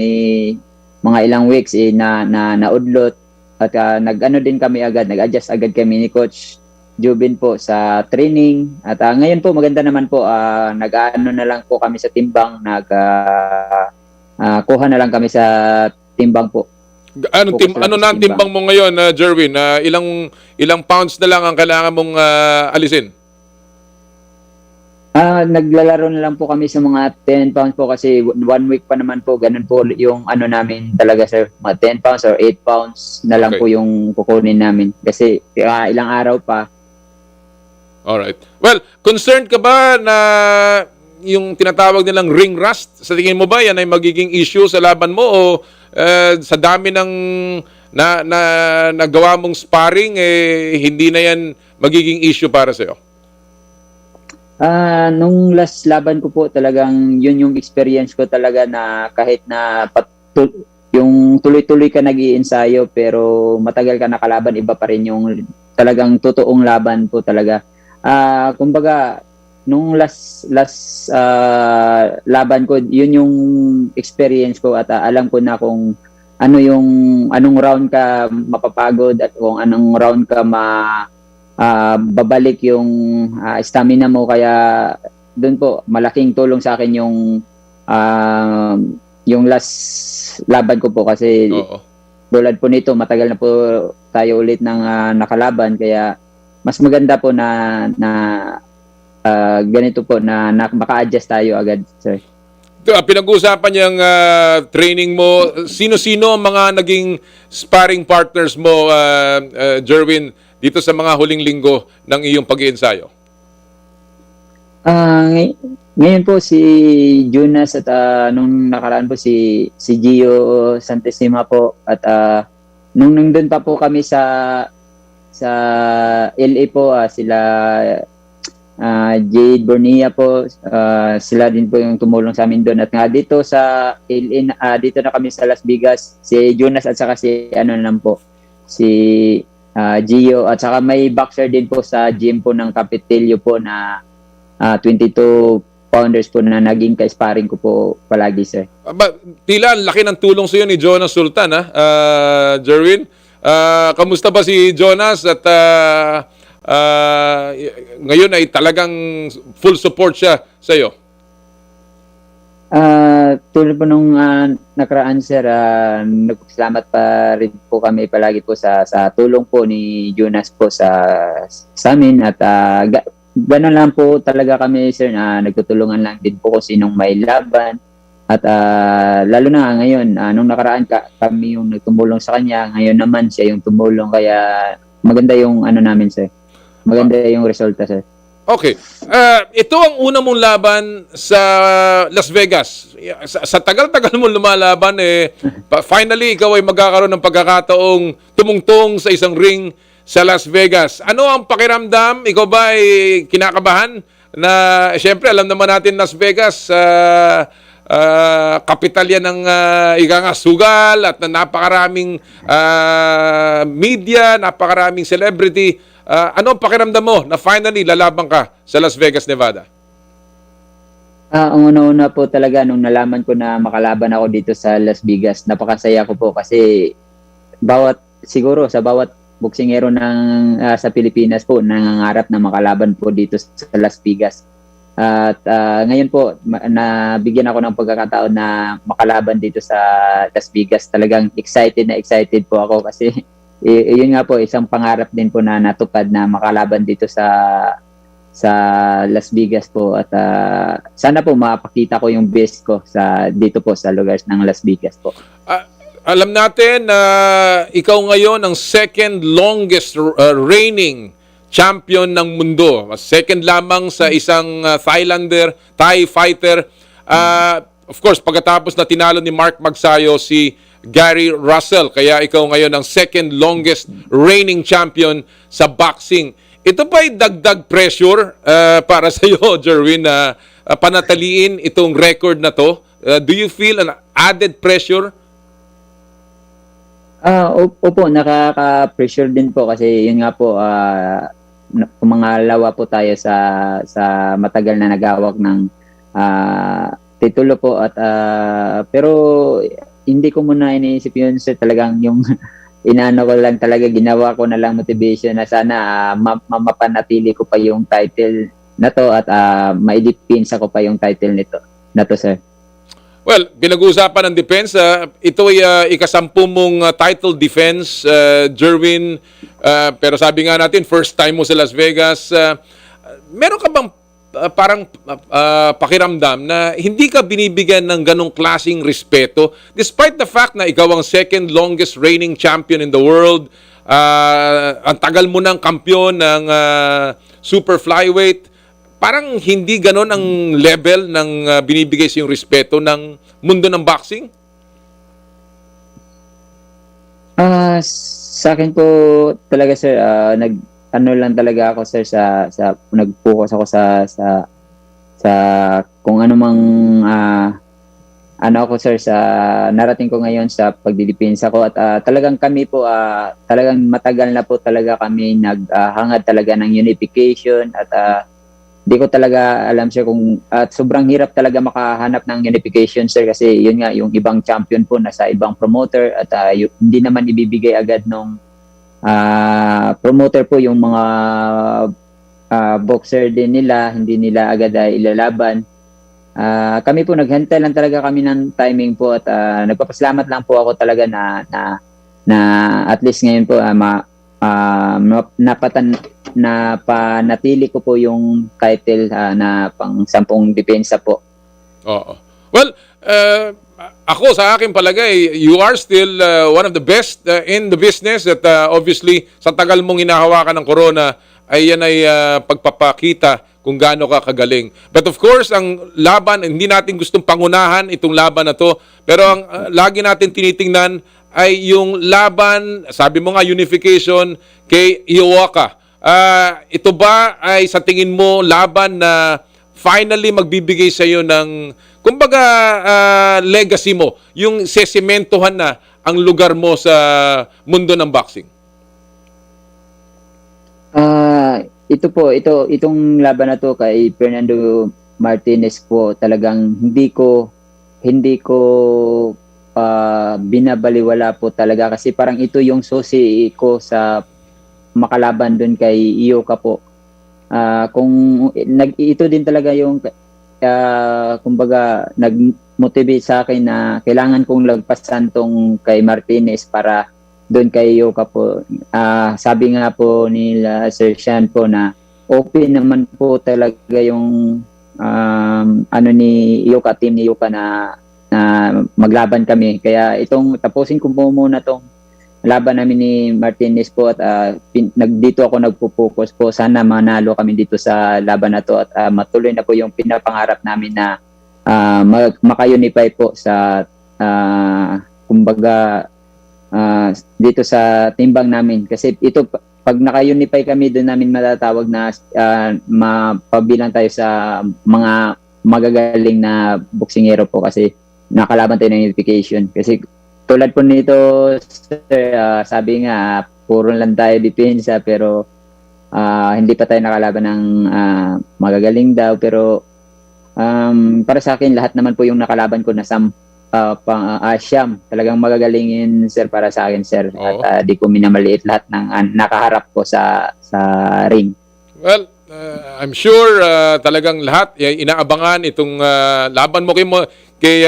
mga ilang weeks na naudlot at nag-ano din kami agad, nag-adjust agad kami ni Coach Jubin po sa training at ngayon po maganda naman po, nag-ano na lang po kami sa timbang, kuha na lang kami sa timbang po. Ano na ang timbang mo ngayon, Jerwin? Ilang pounds na lang ang kailangan mong alisin? Naglalaro na lang po kami sa mga 10 pounds po kasi 1 week pa naman po, ganun po yung ano namin talaga, sir, mga 10 pounds or 8 pounds na lang po yung kukunin namin kasi ilang araw pa. Alright. Well, concerned ka ba na yung tinatawag nilang ring rust? Sa tingin mo ba yan ay magiging issue sa laban mo o sa dami ng nagawa mong sparring, hindi na yan magiging issue para sa'yo? Nung last laban ko po talagang yun yung experience ko talaga na kahit na yung tuloy-tuloy ka nag-iensayo pero matagal ka nakalaban, iba pa rin yung talagang totoong laban po talaga. Kumbaga, nung last laban ko, yun yung experience ko at alam ko na kung anong round ka mapapagod at kung anong round ka babalik yung stamina mo, kaya doon po malaking tulong sa akin yung last laban ko po kasi tulad po nito matagal na po tayo ulit ng nakalaban, kaya mas maganda po na ganito po na maka-adjust tayo agad, sir. Pinag-uusapan niyang training mo. Sino-sino ang mga naging sparring partners mo, Jerwin, dito sa mga huling linggo ng iyong pag-iensayo? Ngayon po si Jonas at nung nakaraan po si Gio Santissima po at nung nandun pa po kami sa LA po, sila Jade Bornia po, sila din po yung tumulong sa amin doon. At nga dito sa LA, dito na kami sa Las Vegas, si Jonas at saka si si Gio, at saka may boxer din po sa gym po ng Capitillo po na 22 pounders po na naging ka-sparring ko po palagi, sir. Tila laki ng tulong sa iyo ni Jonas Sultan, Jerwin. Kamusta ba si Jonas at ngayon ay talagang full support siya sa iyo? Tulad po nung nakaraan, sir, nagpasalamat pa rin po kami palagi po sa tulong po ni Jonas po sa amin at gano'n lang po talaga kami, sir, na nagtutulungan lang din po kung sinong may laban at lalo na ngayon, nung nakaraan kami yung nagtumulong sa kanya, ngayon naman siya yung tumulong, kaya maganda yung namin, sir. Maganda yung resulta, sir. Okay. Ito ang una mong laban sa Las Vegas. Sa tagal-tagal mong lumalaban, finally, ikaw ay magkakaroon ng pagkakataong tumungtong sa isang ring sa Las Vegas. Ano ang pakiramdam? Ikaw ba ay kinakabahan? Na, siyempre, alam naman natin Las Vegas, kapital yan ng sugal at napakaraming media, napakaraming celebrity. Ano ang pakiramdam mo na finally lalaban ka sa Las Vegas, Nevada? Ang una-una po talaga nung nalaman ko na makalaban ako dito sa Las Vegas, napakasaya ko po kasi siguro sa bawat boksingero sa Pilipinas po nangangarap na makalaban po dito sa Las Vegas. At ngayon po nabigyan ako ng pagkakataon na makalaban dito sa Las Vegas. Talagang excited po ako kasi yun nga po, isang pangarap din po na natupad na makalaban dito sa Las Vegas po at sana po mapakita ko yung best ko dito po sa lugar ng Las Vegas po. Alam natin na ikaw ngayon ang second longest reigning champion ng mundo. Second lamang sa isang Thai fighter. Of course, pagkatapos na tinalo ni Mark Magsayo si Gary Russell. Kaya ikaw ngayon ang second longest reigning champion sa boxing. Ito ba'y dagdag pressure para sa iyo, Jerwin, na panataliin itong record na to? Do you feel an added pressure? Opo, nakaka-pressure din po kasi yun nga po, kumangalawa po tayo sa matagal na nagawak ng titulo po at pero hindi ko muna iniisip yun sir, talagang yung inaano ko lang talaga, ginawa ko na lang motivation na sana mapanatili ko pa yung title na to at maidipinsa ko pa yung title na to sir. Well, pinag-uusapan ng defense. Ito ay ikasampu mong title defense, Jerwin. Pero sabi nga natin, first time mo sa Las Vegas. Meron ka bang parang pakiramdam na hindi ka binibigyan ng ganong klaseng respeto despite the fact na ikaw ang second longest reigning champion in the world, ang tagal mo ng kampiyon ng super flyweight, parang hindi ganon ang level ng binibigay sa yung respeto ng mundo ng boxing? Sa akin po talaga sir, ano lang talaga ako sir sa nag-focus ako sa kung ano mang ano ako sir sa narating ko ngayon sa pagdidepensa ko at talagang kami po talagang matagal na po talaga kami naghangad talaga ng unification at di ko talaga alam sir kung at sobrang hirap talaga makahanap ng unification sir kasi yun nga yung ibang champion po nasa ibang promoter at hindi naman ibibigay agad nung promoter po yung mga boxer din nila, hindi nila agad ilalaban. Kami po naghintay lang talaga kami ng timing po at nagpapasalamat lang po ako talaga na at least ngayon po napanatili ko po yung title na pang 10 depensa po. Oo. Well, ako sa akin palagay, you are still one of the best in the business at obviously sa tagal mong hinahawakan ng corona ay yan ay pagpapakita kung gaano ka kagaling. But of course, ang laban, hindi natin gustong pangunahan itong laban na to, pero ang lagi natin tinitingnan ay yung laban, sabi mo nga unification kay Iwaka. Ito ba ay sa tingin mo laban na finally magbibigay sa iyo ng kumbaga legacy mo, yung sesimentohan na ang lugar mo sa mundo ng boxing? Itong laban na to kay Fernando Martinez po, talagang hindi ko binabaliwala po talaga kasi parang ito yung susi ko sa makalaban doon kay Iyoka po. Ito din talaga yung kumbaga nag-motivate sa akin na kailangan kong lagpasan tong kay Martinez para doon kay Iyoka po. Sabi nga po nila Sir Sean po na open naman po talaga yung ano ni Iyoka, team ni Iyoka na maglaban kami. Kaya tapusin ko po muna tong laban namin ni Martinez po at dito ako nagpo-focus po. Sana manalo kami dito sa laban na to at matuloy na po yung pinapangarap namin na maka-unify po sa kumbaga dito sa timbang namin. Kasi ito, pag naka-unify kami, doon namin matatawag na mapabilang tayo sa mga magagaling na boksingero po kasi nakalaban tayo ng unification. Kasi tulad po nito, sir, sabi nga, puro lang tayo depensa pero hindi pa tayo nakalaban ng magagaling daw. Pero para sa akin, lahat naman po yung nakalaban ko na Siyam. Talagang magagalingin, sir, para sa akin, sir. Oo. At di ko minamaliit lahat ng nakaharap ko sa ring. Well, I'm sure talagang lahat inaabangan itong laban mo kay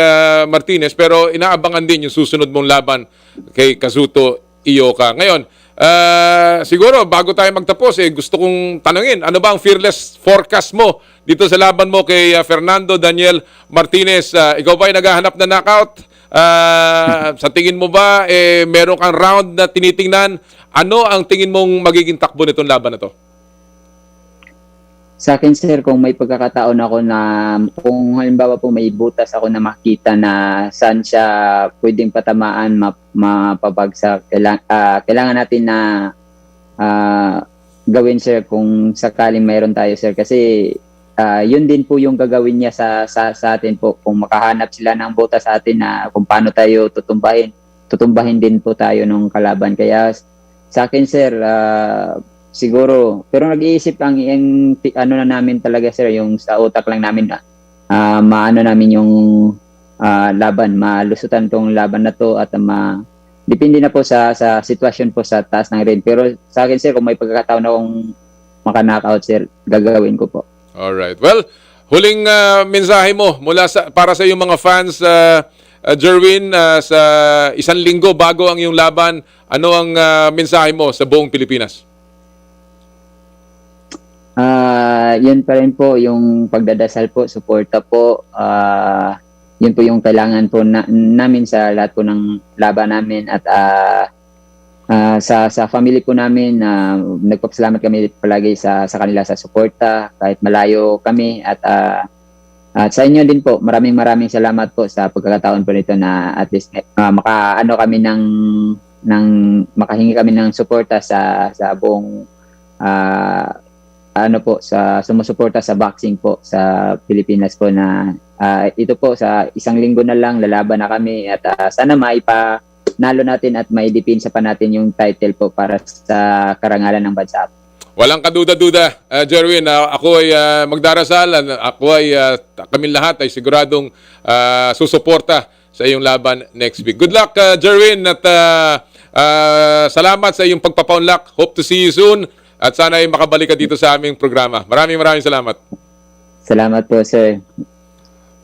Martinez, pero inaabangan din yung susunod mong laban kay Kazuto Iyoka. Ngayon, siguro bago tayo magtapos, gusto kong tanungin, ano ba ang fearless forecast mo dito sa laban mo kay Fernando Daniel Martinez? Ikaw ba ay naghahanap na knockout? Sa tingin mo ba meron kang round na tinitingnan? Ano ang tingin mong magiging takbo nitong laban na to? Sa akin, sir, kung may pagkakataon ako na, kung halimbawa po may butas ako na makita na saan siya pwedeng patamaan, mapabagsak, kailangan natin na gawin, sir, kung sakaling mayroon tayo, sir. Kasi yun din po yung gagawin niya sa atin po. Kung makahanap sila ng butas sa atin na kung paano tayo tutumbahin din po tayo ng kalaban. Kaya sa akin, sir, siguro, pero nag-iisip yung ano na namin talaga, sir, yung sa utak lang namin na maano namin yung laban, malusutan tong laban na to at depende na po sa sitwasyon po sa taas ng ring. Pero sa akin, sir, kung may pagkakataon akong maka-knockout, sir, gagawin ko po. Alright. Well, huling mensahe mo para sa iyong mga fans, Jerwin, sa isang linggo bago ang iyong laban, ano ang mensahe mo sa buong Pilipinas? Yun pa rin po, yung pagdadasal po, suporta po, yun po yung kailangan po namin sa lahat po ng laban namin at sa family po namin, nagpapasalamat kami palagi sa kanila sa suporta kahit malayo kami at sa inyo din po, maraming salamat po sa pagkakataon po nito na at least makaano kami makahingi kami ng suporta sa buong sa sumusuporta sa boxing po sa Pilipinas po na ito po sa isang linggo na lang lalaban na kami at sana maipanalo natin at maidepensa pa natin yung title po para sa karangalan ng bansa. Walang kaduda-duda, Jerwin. Ako ay magdarasal. Kami lahat ay siguradong susuporta sa iyong laban next week. Good luck, Jerwin, at salamat sa iyong pagpapaunlak. Hope to see you soon. At sana ay makabalik ka dito sa aming programa. Maraming salamat. Salamat po, sir.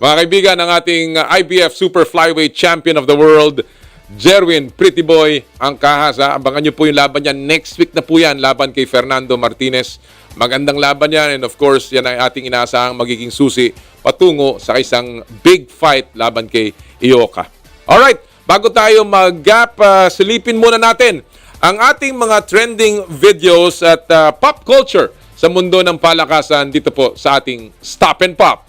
Mga kaibigan, ang ating IBF Super Flyweight Champion of the World, Jerwin Pretty Boy Ancajas. Abangan nyo po yung laban niya. Next week na po yan, laban kay Fernando Martinez. Magandang laban yan. And of course, yan ay ating inaasahang magiging susi patungo sa isang big fight laban kay Ioka. Alright, bago tayo mag-gap, silipin muna natin ang ating mga trending videos at pop culture sa mundo ng palakasan dito po sa ating Stop and Pop.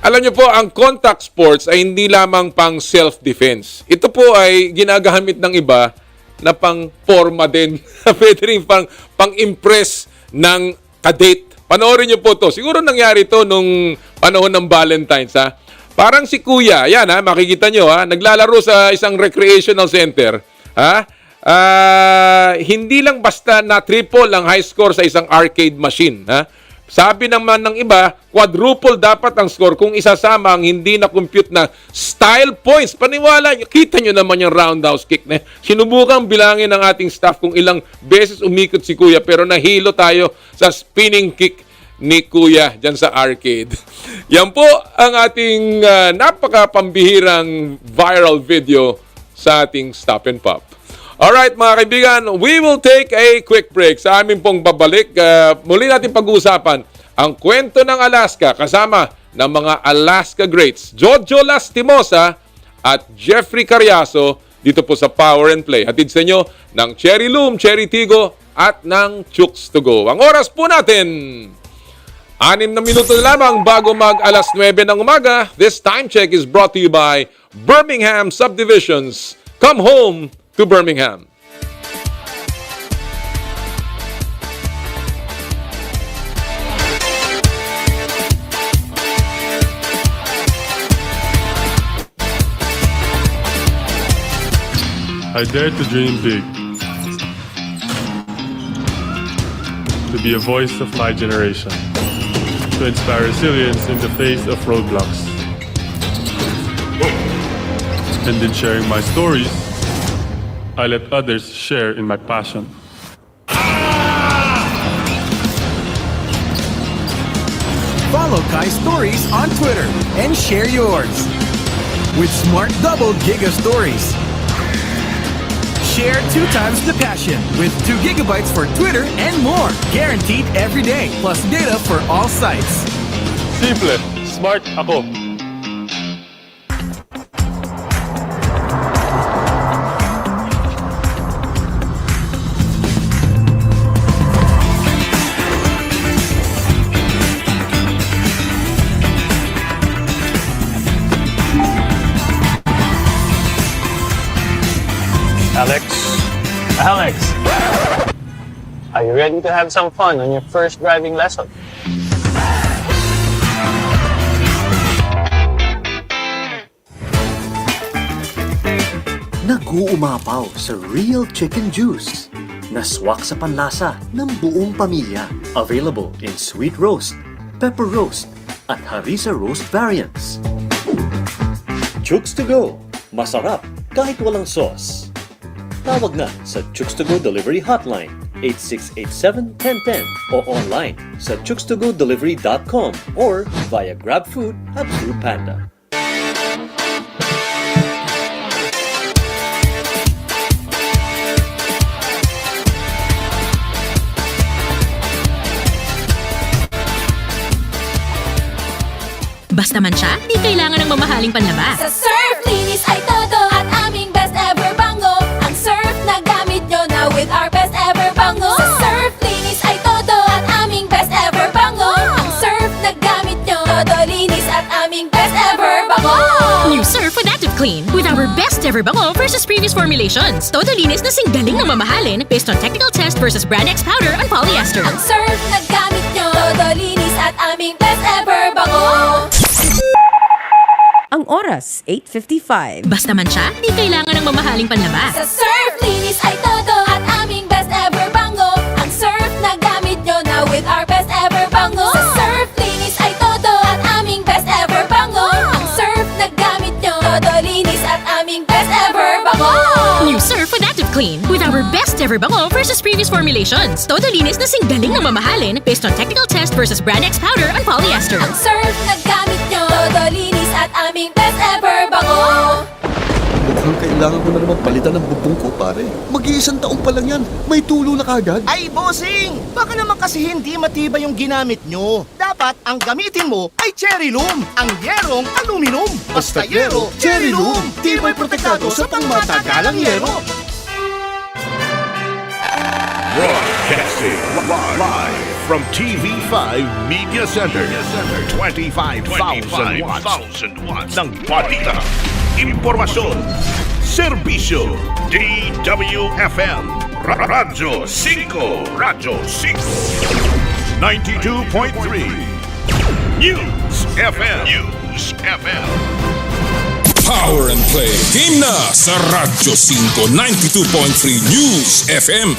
Alam niyo po, ang contact sports ay hindi lamang pang self-defense. Ito po ay ginagamit ng iba na pang forma din. Pwede rin pang-impress ng kadate. Panoorin niyo po to. Siguro nangyari to nung panahon ng Valentine's, ha? Parang si Kuya, yan ha, makikita niyo ha, naglalaro sa isang recreational center, ha? Hindi lang basta na triple ang high score sa isang arcade machine, ha? Sabi naman ng iba, quadruple dapat ang score kung isasama ang hindi na-compute na style points. Paniwala, kita nyo naman yung roundhouse kick na. Sinubukang bilangin ng ating staff kung ilang beses umikot si Kuya pero nahilo tayo sa spinning kick ni Kuya dyan sa arcade. Yan po ang ating napakapambihirang viral video sa ating Stop and Pop. Alright mga kaibigan, we will take a quick break. Sa amin pong babalik, muli natin pag-uusapan ang kwento ng Alaska kasama ng mga Alaska greats Jojo Lastimosa at Jeff Cariaso dito po sa Power and Play. Hatid sa inyo ng Cherry Loom, Cherry Tigo at ng Chooks to Go. Ang oras po natin, 6 na minuto na lamang bago mag alas 9 ng umaga. This time check is brought to you by Birmingham Subdivisions. Come home to Birmingham. I dare to dream big. To be a voice of my generation. To inspire resilience in the face of roadblocks. And in sharing my stories, I let others share in my passion. Follow Kai Stories on Twitter and share yours. With Smart Double Giga Stories. Share 2 times the passion with 2 gigabytes for Twitter and more. Guaranteed every day. Plus data for all sites. Simple. Smart ako. Alex, are you ready to have some fun on your first driving lesson? Nag-uumapaw sa real chicken juice na swak sa panlasa ng buong pamilya. Available in sweet roast, pepper roast, at harissa roast variants. Chooks to go. Masarap kahit walang sauce. Tawag na sa Chooks to Go Delivery Hotline 8687-1010 o online sa chookstogodelivery.com or via GrabFood at Foodpanda. Basta man siya, di kailangan ng mamahaling panlaba. Sa surf, linis ay todo at aming best ever bango. Ang surf na gamit nyo na with our best ever bango. Sa surf, linis ay todo at aming best ever bango. Ang surf na gamit nyo, todo linis at aming best ever bango. New Surf with Active Clean with our best ever bango versus previous formulations. Todo linis na singgaling ng mamahalin based on technical test versus Brand X powder on polyester. Ang surf na gamit nyo, todo linis at aming best ever bango. Ang oras, 8:55. Basta man siya, di kailangan ng mamahaling panlaba. Sa surf, linis ay todo at aming best ever bango. Ang surf na gamit nyo na with our best ever bango. Sa surf, linis ay todo at aming best ever bango. Ang surf na gamit nyo, todo linis at aming best ever bango. New Surf with Active Clean with our best ever bango versus previous formulations. Todo linis na singgaling ng mamahalin based on technical test versus Brand X powder on polyester. Ang surf na gamit nyo, todo linis at aming best ever bango. Mukhang kailangan ko na naman palitan ng bubong ko, pare. Mag-iisang taon pa lang yan. May tulo na kagad. Ay, bossing! Baka naman kasi hindi matibay yung ginamit nyo. Dapat ang gamitin mo ay cherry loom, ang yerong aluminum. Basta yero, cherry loom. Tibay protektado sa pangmatagalang yero. Broadcasting live from TV5 Media Center. 25,000 watts ng balita, impormasyon, serbisyo, DWFM, Radyo 5, 92.3, News FM. Power and Play game na sa Radyo 5 92.3 News FM.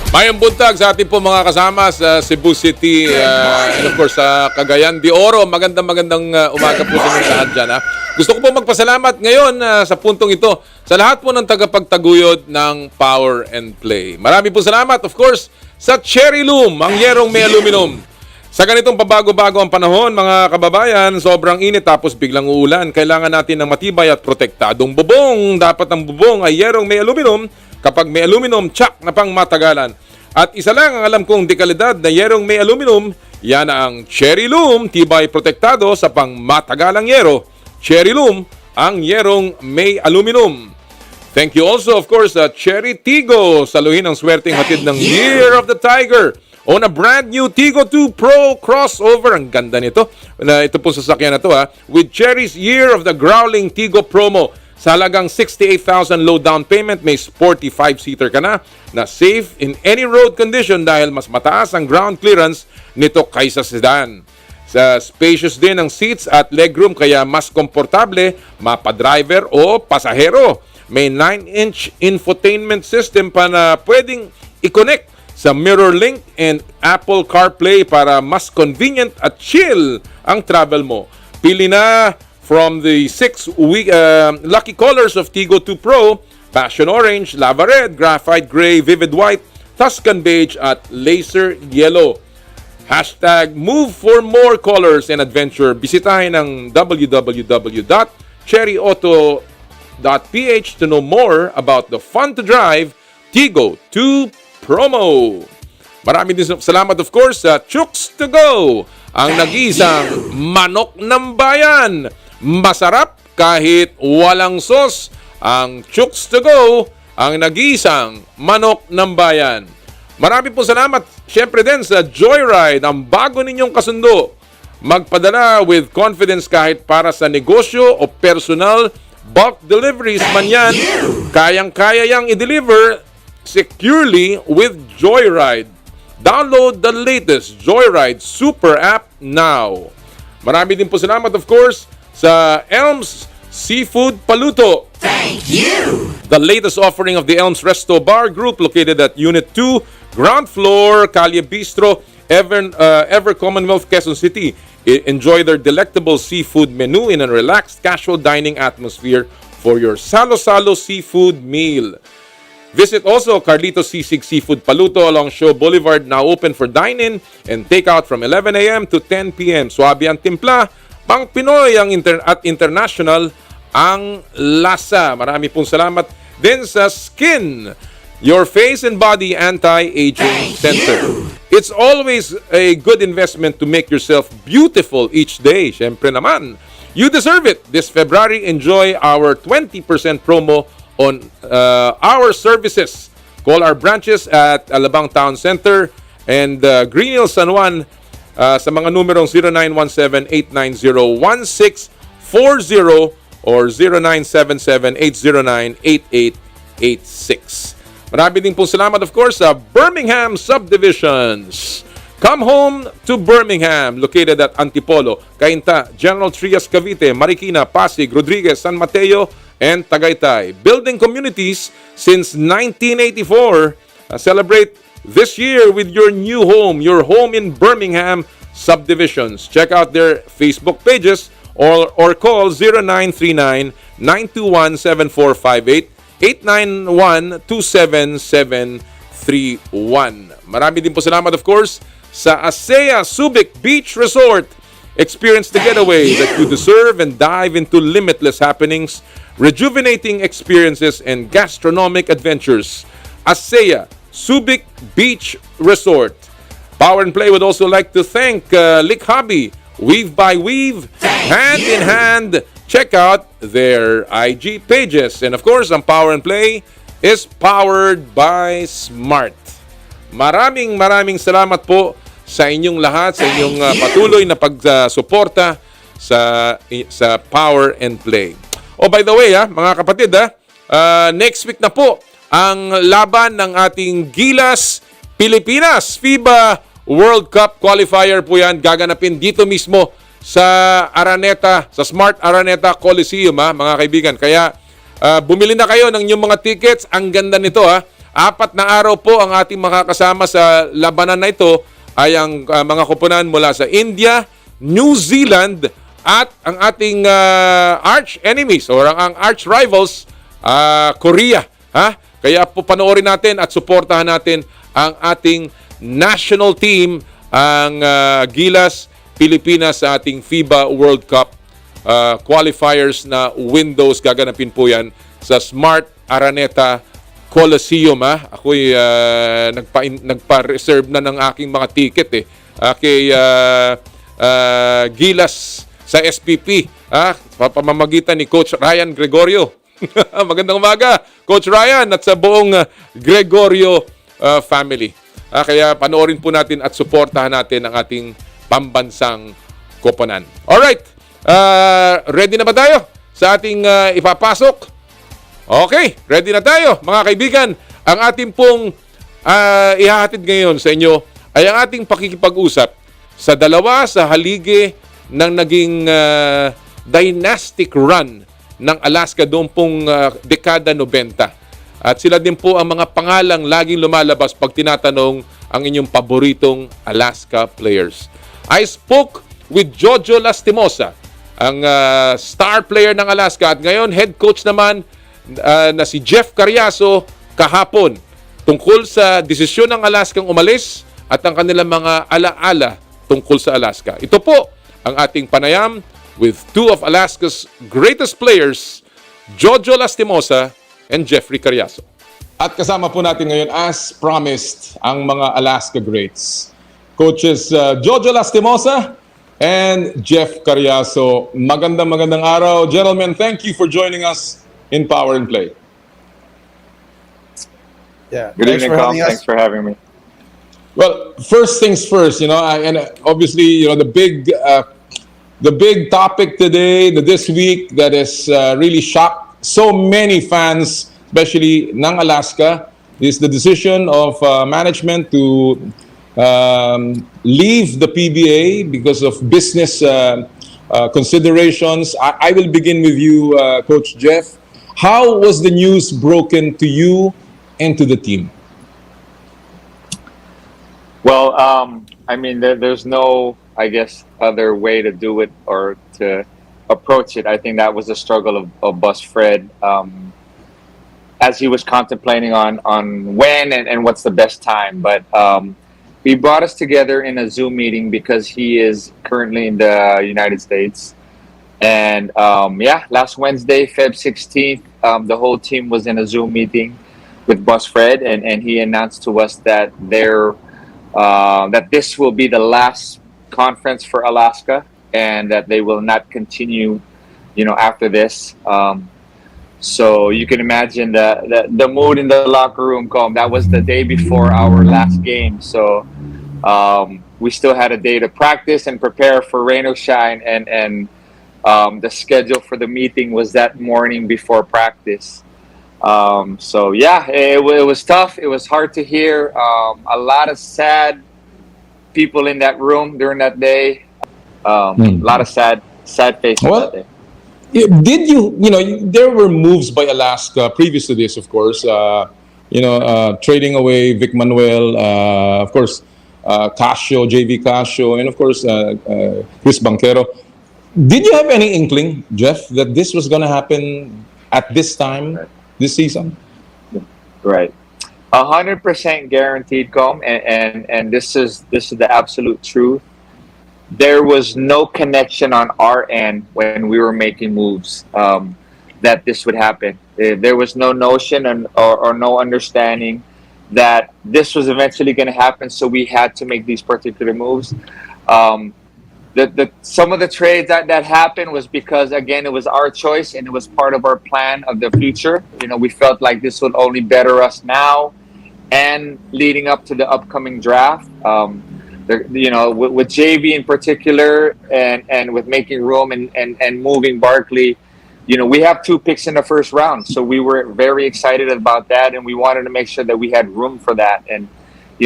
Mayang buntag sa ating po mga kasama sa Cebu City and of course sa Cagayan de Oro. Magandang umaga po sa inyong lahat dyan. Ha? Gusto ko po magpasalamat ngayon sa puntong ito sa lahat po ng tagapagtaguyod ng Power and Play. Marami po salamat of course sa Cherry Loom, ang yerong may aluminum. Sa ganitong pabago-bago ang panahon, mga kababayan, sobrang init tapos biglang uulan. Kailangan natin ng matibay at protektadong bubong. Dapat ang bubong ay yerong may aluminum. Kapag may aluminum, tsak na pang matagalan. At isa lang ang alam kong dekalidad na yerong may aluminum, yan ang Cherry Loom, tibay protektado sa pang matagalang yero. Cherry Loom, ang yerong may aluminum. Thank you also, of course, Cherry Tigo. Saluhin ang swerteng hatid ng Year of the Tiger. On a brand new Tigo 2 Pro crossover. Ang ganda nito. Ito po sasakyan na to with Cherry's Year of the Growling Tigo promo. Sa halagang 68,000 low down payment, may sporty 5-seater ka na safe in any road condition dahil mas mataas ang ground clearance nito kaysa sedan. Sa spacious din ang seats at legroom kaya mas komportable mapadriver o pasahero. May 9-inch infotainment system pa na pwedeng i-connect sa MirrorLink and Apple CarPlay para mas convenient at chill ang travel mo. Pili na from the 6 lucky colors of Tigo 2 Pro: Passion Orange, Lava Red, Graphite Gray, Vivid White, Tuscan Beige, at Laser Yellow. #move for more colors and adventure. Bisitahin ang www.cherryauto.ph to know more about the fun-to-drive Tigo 2 Promo. Maraming din salamat of course sa Chooks to Go, ang nag-iisang manok ng bayan. Masarap kahit walang sauce. Ang Chooks to Go, ang nag-iisang manok ng bayan. Marami po salamat syempre din sa Joyride, ang bago ninyong kasundo. magpadala with confidence kahit para sa negosyo o personal bulk deliveries man yan. Kayang-kaya yang i-deliver securely with Joyride. Download the latest Joyride Super App now. Marami din po salamat, of course, sa Elms Seafood Paluto. Thank you! The latest offering of the Elms Resto Bar Group located at Unit 2, Ground Floor, Calle Bistro, Ever Commonwealth, Quezon City. Enjoy their delectable seafood menu in a relaxed, casual dining atmosphere for your salo-salo seafood meal. Visit also Carlitos Sisig Seafood Paluto along Show Boulevard, now open for dine-in and take-out from 11 a.m. to 10 p.m. Suabe ang timpla, pang Pinoy ang at international ang lasa. Marami pong salamat din sa Skin, your face and body anti-aging center. It's always a good investment to make yourself beautiful each day. Syempre naman, you deserve it. This February, enjoy our 20% promo on our services. Call our branches at Alabang Town Center and Green Hills San Juan sa mga numerong 0917-890-1640 or 0977-809-8886. Marami din pong salamat, of course, sa Birmingham Subdivisions. Come home to Birmingham, located at Antipolo, Cainta, General Trias, Cavite, Marikina, Pasig, Rodriguez, San Mateo, and Tagaytay. Building communities since 1984. Celebrate this year with your new home, your home in Birmingham Subdivisions. Check out their Facebook pages or call 0939-921-7458, 891-27731. Marami din po salamat, of course, sa ASEA Subic Beach Resort. Experience the getaway that you deserve and dive into limitless happenings, rejuvenating experiences, and gastronomic adventures. ASEA Subic Beach Resort. Power and Play would also like to thank Lick Hobby, Weave by Weave, Hand in Hand. Check out their IG pages. And of course, ang Power and Play is powered by Smart. Maraming salamat po sa inyong lahat, sa inyong patuloy na pagsuporta sa Power and Play. Oh, by the way, mga kapatid, next week na po ang laban ng ating Gilas Pilipinas. FIBA World Cup qualifier po yan. Gaganapin dito mismo sa Araneta, sa Smart Araneta Coliseum, mga kaibigan. Kaya bumili na kayo ng inyong mga tickets. Ang ganda nito, 4 na araw po ang ating makakasama sa labanan na ito ay ang mga koponan mula sa India, New Zealand, at ang ating arch enemies or ang arch rivals, Korea. Kaya po panoorin natin at suportahan natin ang ating national team, ang Gilas Pilipinas sa ating FIBA World Cup qualifiers na windows. Gaganapin po yan sa Smart Araneta Coliseum. Ako'y nagpa-reserve na ng aking mga ticket kay Gilas sa SPP, pamamagitan ni Coach Ryan Gregorio. Magandang umaga, Coach Ryan, at sa buong Gregorio family. Kaya panoorin po natin at suportahan natin ang ating pambansang koponan. Alright, ready na ba tayo sa ating ipapasok? Okay, ready na tayo, mga kaibigan. Ang ating pong ihahatid ngayon sa inyo ay ang ating pakikipag-usap sa dalawa sa haligi ng naging dynastic run ng Alaska doon pong dekada 90. At sila din po ang mga pangalang laging lumalabas pag tinatanong ang inyong paboritong Alaska players. I spoke with Jojo Lastimosa, ang star player ng Alaska, at ngayon head coach naman na si Jeff Cariaso kahapon tungkol sa desisyon ng Alaskang umalis at ang kanilang mga alaala tungkol sa Alaska. Ito po ang ating panayam with two of Alaska's greatest players, Jojo Lastimosa and Jeffrey Cariaso. At kasama po natin ngayon, as promised, ang mga Alaska greats. Coaches Jojo Lastimosa and Jeff Cariaso. Magandang araw. Gentlemen, thank you for joining us in Power and Play. Yeah. Good evening, Tom. Thanks for having me. Well, first things first, and obviously, the big topic today, this week, that has really shocked so many fans, especially ng Alaska, is the decision of management to leave the PBA because of business considerations. I will begin with you, Coach Jeff. How was the news broken to you and to the team? Well, there's no, I guess, other way to do it or to approach it. I think that was the struggle of Bus Fred as he was contemplating on when and what's the best time. But he brought us together in a Zoom meeting because he is currently in the United States. And last Wednesday, Feb 16th, the whole team was in a Zoom meeting with Bus Fred, and he announced to us that that this will be the last conference for Alaska, and that they will not continue, after this. So you can imagine the mood in the locker room. That was the day before our last game, so we still had a day to practice and prepare for rain or shine, and the schedule for the meeting was that morning before practice. It was tough. It was hard to hear. A lot of sad people in that room during that day. A lot of sad faces that day. Did there were moves by Alaska previous to this, of course, trading away Vic Manuel, of course, JV Casio, and of course, Chris Banquero. Did you have any inkling, Jeff, that this was going to happen at this time, this season? Right. 100% guaranteed, and this is the absolute truth. There was no connection on our end when we were making moves that this would happen. There was no notion or no understanding that this was eventually going to happen, so we had to make these particular moves. Some of the trades that happened was because, again, it was our choice and it was part of our plan of the future. We felt like this would only better us now and leading up to the upcoming draft. With JV in particular and with making room and moving Barkley, we have 2 picks in the first round. So we were very excited about that, and we wanted to make sure that we had room for that. And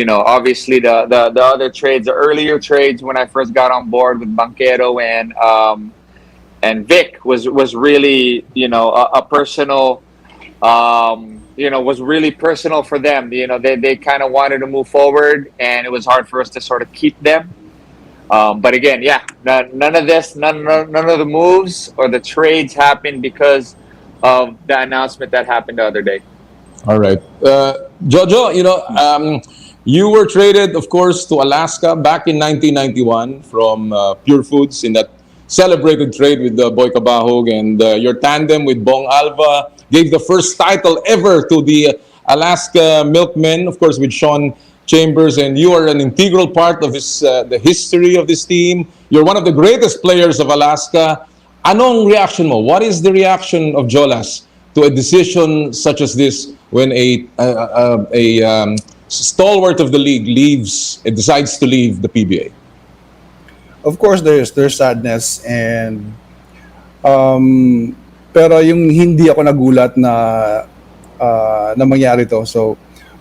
obviously the other trades, the earlier trades when I first got on board with Banquero and Vic was really, a personal, was really personal for them. They kind of wanted to move forward, and it was hard for us to sort of keep them. But again, none of the moves or the trades happened because of the announcement that happened the other day. All right. Jojo, you were traded, of course, to Alaska back in 1991 from Pure Foods in that celebrated trade with Boy Cabahog, and your tandem with Bong Alva gave the first title ever to the Alaska Milkmen, of course, with Sean Chambers, and you are an integral part of the history of this team. You're one of the greatest players of Alaska. Anong reaction mo? What is the reaction of Jolas to a decision such as this when a stalwart of the league decides to leave the PBA? Of course, there's sadness, and pero yung hindi ako nagulat na mangyari to. So,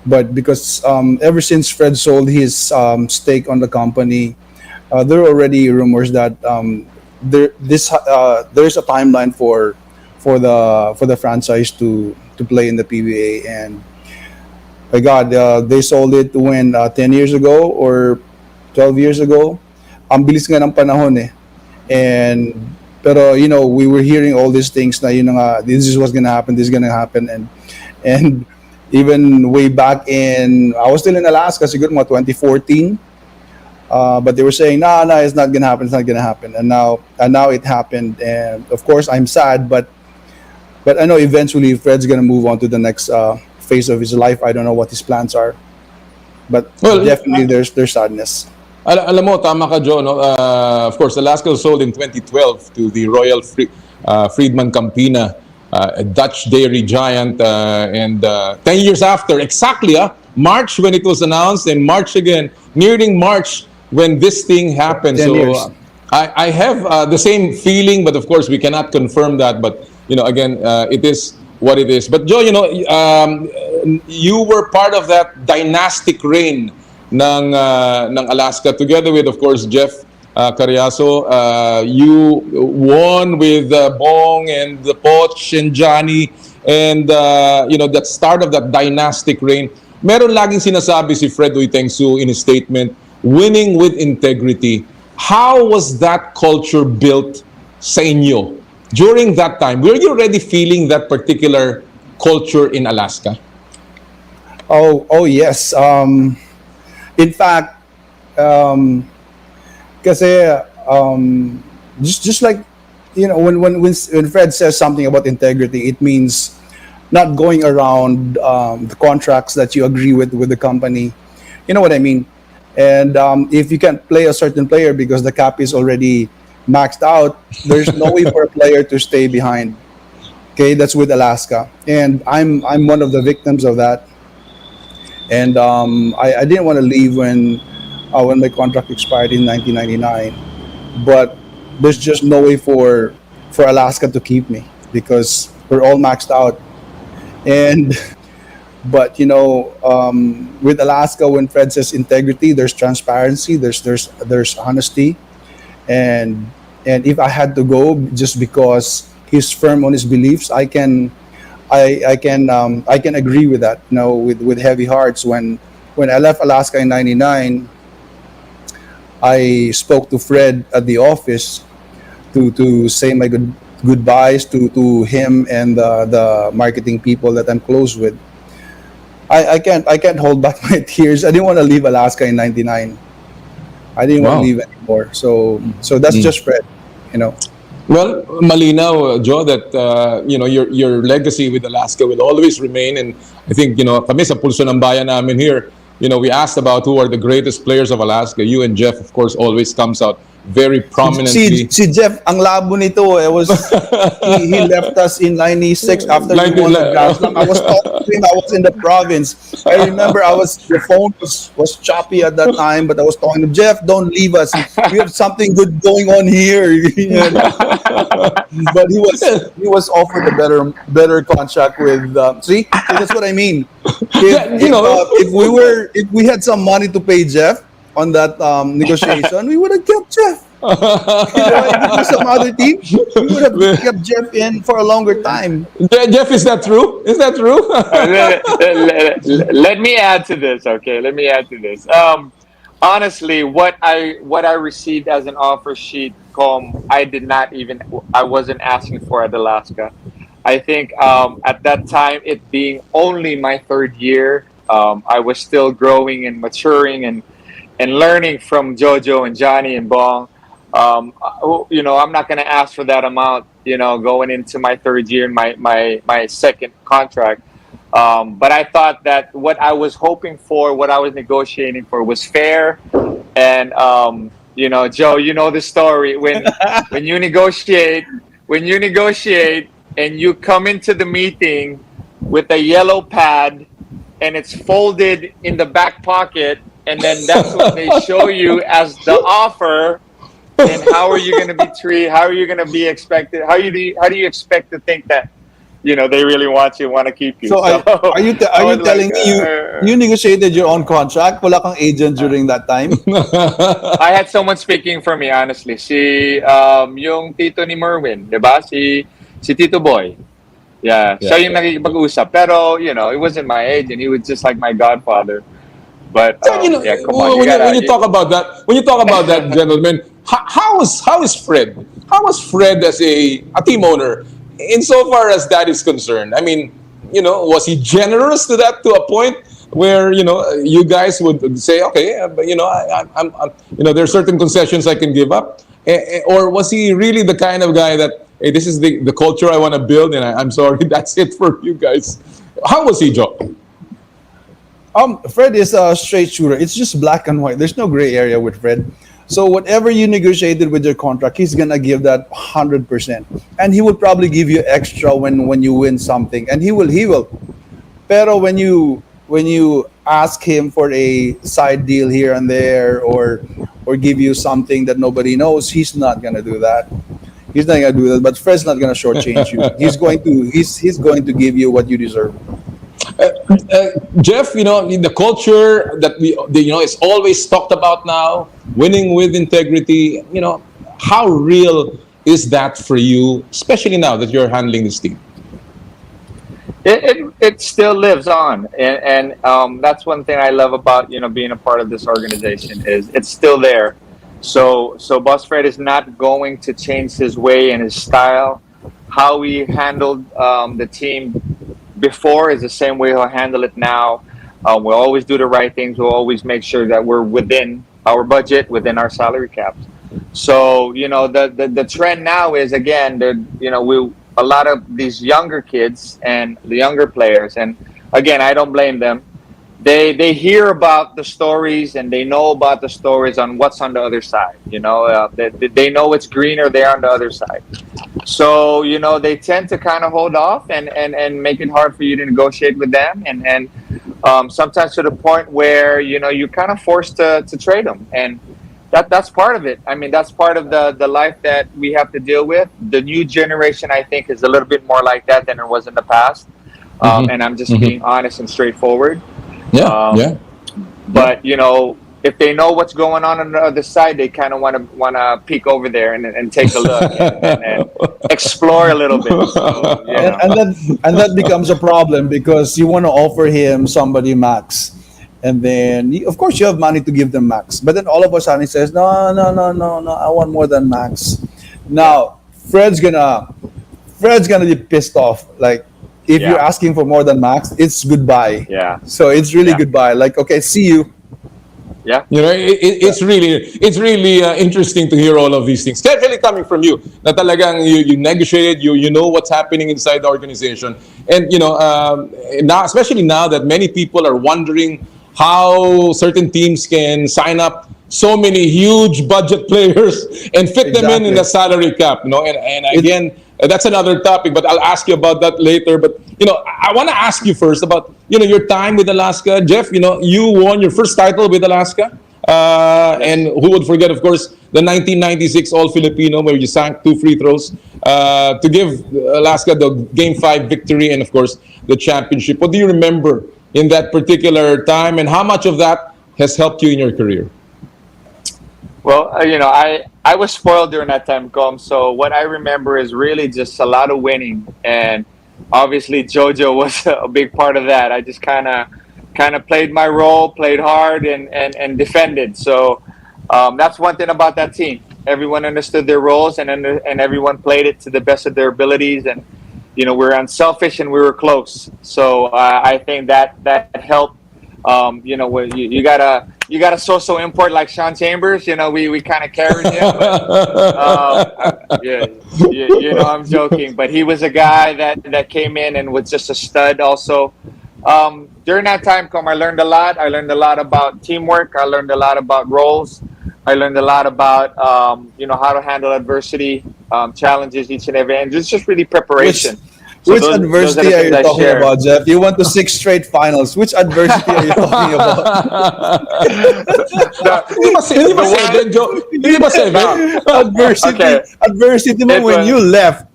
but because ever since Fred sold his stake on the company, there are already rumors that there's a timeline for the franchise to play in the PBA, and my God, they sold it when 10 years ago or 12 years ago. Ang bilis nga ng panahon eh. Pero we were hearing all these things na this is what's gonna happen, this is gonna happen, and even way back I was still in Alaska, siguro mga 2014. But they were saying, no, it's not gonna happen, and now it happened, and of course I'm sad, but I know eventually Fred's gonna move on to the next phase of his life. I don't know what his plans are, but definitely there's sadness. Alam mo, tama ka, Joe, no? Of course, Alaska was sold in 2012 to the Royal Friedman Campina, a Dutch dairy giant, and 10 years after, exactly, March when it was announced, and March again, nearing March when this thing happened. 10 So years. I have the same feeling, but of course we cannot confirm that. But again, it is what it is. But Joe, you were part of that dynastic reign ng Alaska, together with, of course, Jeff Cariaso. You won with Bong and the Poch and Johnny, and that start of that dynastic reign. Meron laging sinasabi si Fred Uytengsu in his statement, winning with integrity. How was that culture built sa inyo during that time? Were you already feeling that particular culture in Alaska? Oh yes. In fact, kasi just like when Fred says something about integrity, it means not going around the contracts that you agree with the company. You know what I mean? And if you can't play a certain player because the cap is already maxed out, there's no way for a player to stay behind. Okay, that's with Alaska, and I'm one of the victims of that. And I didn't want to leave when my contract expired in 1999, but there's just no way for Alaska to keep me because we're all maxed out. And but with Alaska, when Fred says integrity, there's transparency, there's honesty, and if I had to go just because he's firm on his beliefs, I can agree with that. With heavy hearts. When I left Alaska in '99, I spoke to Fred at the office to say my goodbyes to him and the marketing people that I'm close with. I can't hold back my tears. I didn't want to leave Alaska in '99. I didn't want to leave anymore. So that's just Fred, Well, malinaw, Joe, that your legacy with Alaska will always remain. And I think kami sa Pulso ng Bayan namin here, we asked about who are the greatest players of Alaska. You and Jeff, of course, always comes out very prominently. Si Jeff, ang labo nito. He left us in '96 after we won the Grand Slam. I was talking to him. I was in the province. I remember the phone was choppy at that time, but I was talking to Jeff, don't leave us. We have something good going on here. But he was offered a better contract with. See, that's what I mean. If we had some money to pay Jeff on that negotiation, we would have kept Jeff. If it was some other team, we would have kept Jeff in for a longer time. Jeff, is that true? Is that true? Let me add to this, okay? Let me add to this. Honestly, what I received as an offer sheet, I wasn't asking for at Alaska. I think at that time, it being only my third year, I was still growing and maturing and learning from Jojo and Johnny and Bong. I'm not going to ask for that amount, going into my third year, my second contract. But I thought that what I was hoping for, what I was negotiating for was fair. And, Joe, you know the story. When you negotiate and you come into the meeting with a yellow pad and it's folded in the back pocket, and then that's what they show you as the offer. And how are you going to be treated? How are you going to be expected? How do you expect to think that they really want to keep you? So are you telling me you negotiated your own contract? Wala kang agent during that time? I had someone speaking for me, honestly. Yung tito ni Merwin, diba? Si Tito Boy. Yeah, siya yung nakikipag-usap. Pero, it wasn't my agent. He was just like my godfather. But come on, when you talk about that, gentlemen, how is Fred? How was Fred as a team owner, insofar as that is concerned? I mean, was he generous to a point where you guys would say, okay, but I'm there are certain concessions I can give up, or was he really the kind of guy that, hey, this is the culture I want to build, and I'm sorry, that's it for you guys? How was he, Joe? Fred is a straight shooter. It's just black and white. There's no gray area with Fred. So whatever you negotiated with your contract, he's gonna give that 100%, and he will probably give you extra when you win something, and he will. Pero when you ask him for a side deal here and there, or give you something that nobody knows. He's not gonna do that. He's not gonna do that. But Fred's not gonna shortchange you. He's going to give you what you deserve. Jeff, the culture that is always talked about now, winning with integrity. How real is that for you, especially now that you're handling this team? It still lives on, and that's one thing I love about being a part of this organization is it's still there. So Boss Fred is not going to change his way and his style. How we handled the team before is the same way he'll handle it now. We'll always do the right things. We'll always make sure that we're within our budget, within our salary caps. So the trend now is, again, a lot of these younger kids and the younger players, and again, I don't blame them. They hear about the stories and they know about the stories on what's on the other side. They know it's greener there on the other side. So they tend to kind of hold off and make it hard for you to negotiate with them, and sometimes to the point where you're kind of forced to trade them, and that's part of it. I mean, that's part of the life that we have to deal with. The new generation, I think, is a little bit more like that than it was in the past. And I'm just being honest and straightforward. Yeah. But if they know what's going on the other side, they kind of want to peek over there and take a look and explore a little bit. So, and that becomes a problem because you want to offer him somebody max. And then, of course, you have money to give them max. But then all of a sudden he says, no, I want more than max. Now, Fred's gonna be pissed off. Like, if you're asking for more than max, it's goodbye. Yeah. So it's really goodbye. Like, okay, see you. Yeah. It's really interesting to hear all of these things. Especially coming from you, na talagang you negotiated, you know what's happening inside the organization. And, now, especially now that many people are wondering how certain teams can sign up so many huge budget players and fit them in the salary cap. And again, that's another topic, but I'll ask you about that later. But I want to ask you first about your time with Alaska. Jeff, you won your first title with Alaska, and who would forget, of course, the 1996 All-Filipino where you sank 2 free throws to give Alaska the Game 5 victory and, of course, the championship. What do you remember in that particular time, and how much of that has helped you in your career? Well, I was spoiled during that time, Com. So what I remember is really just a lot of winning, and obviously Jojo was a big part of that. I just kind of played my role, played hard, and defended. So that's one thing about that team. Everyone understood their roles, and everyone played it to the best of their abilities. And we were unselfish and we were close. So I think that helped. You got a so-so import like Sean Chambers. We kind of carried him. But, I'm joking. But he was a guy that came in and was just a stud. Also, during that time, I learned a lot. I learned a lot about teamwork. I learned a lot about roles. I learned a lot about how to handle adversity, challenges each and every, and it's just really preparation. Which adversity are you talking about, Jeff? You went to 6 straight finals. Which adversity are you talking about? Adversity when you left.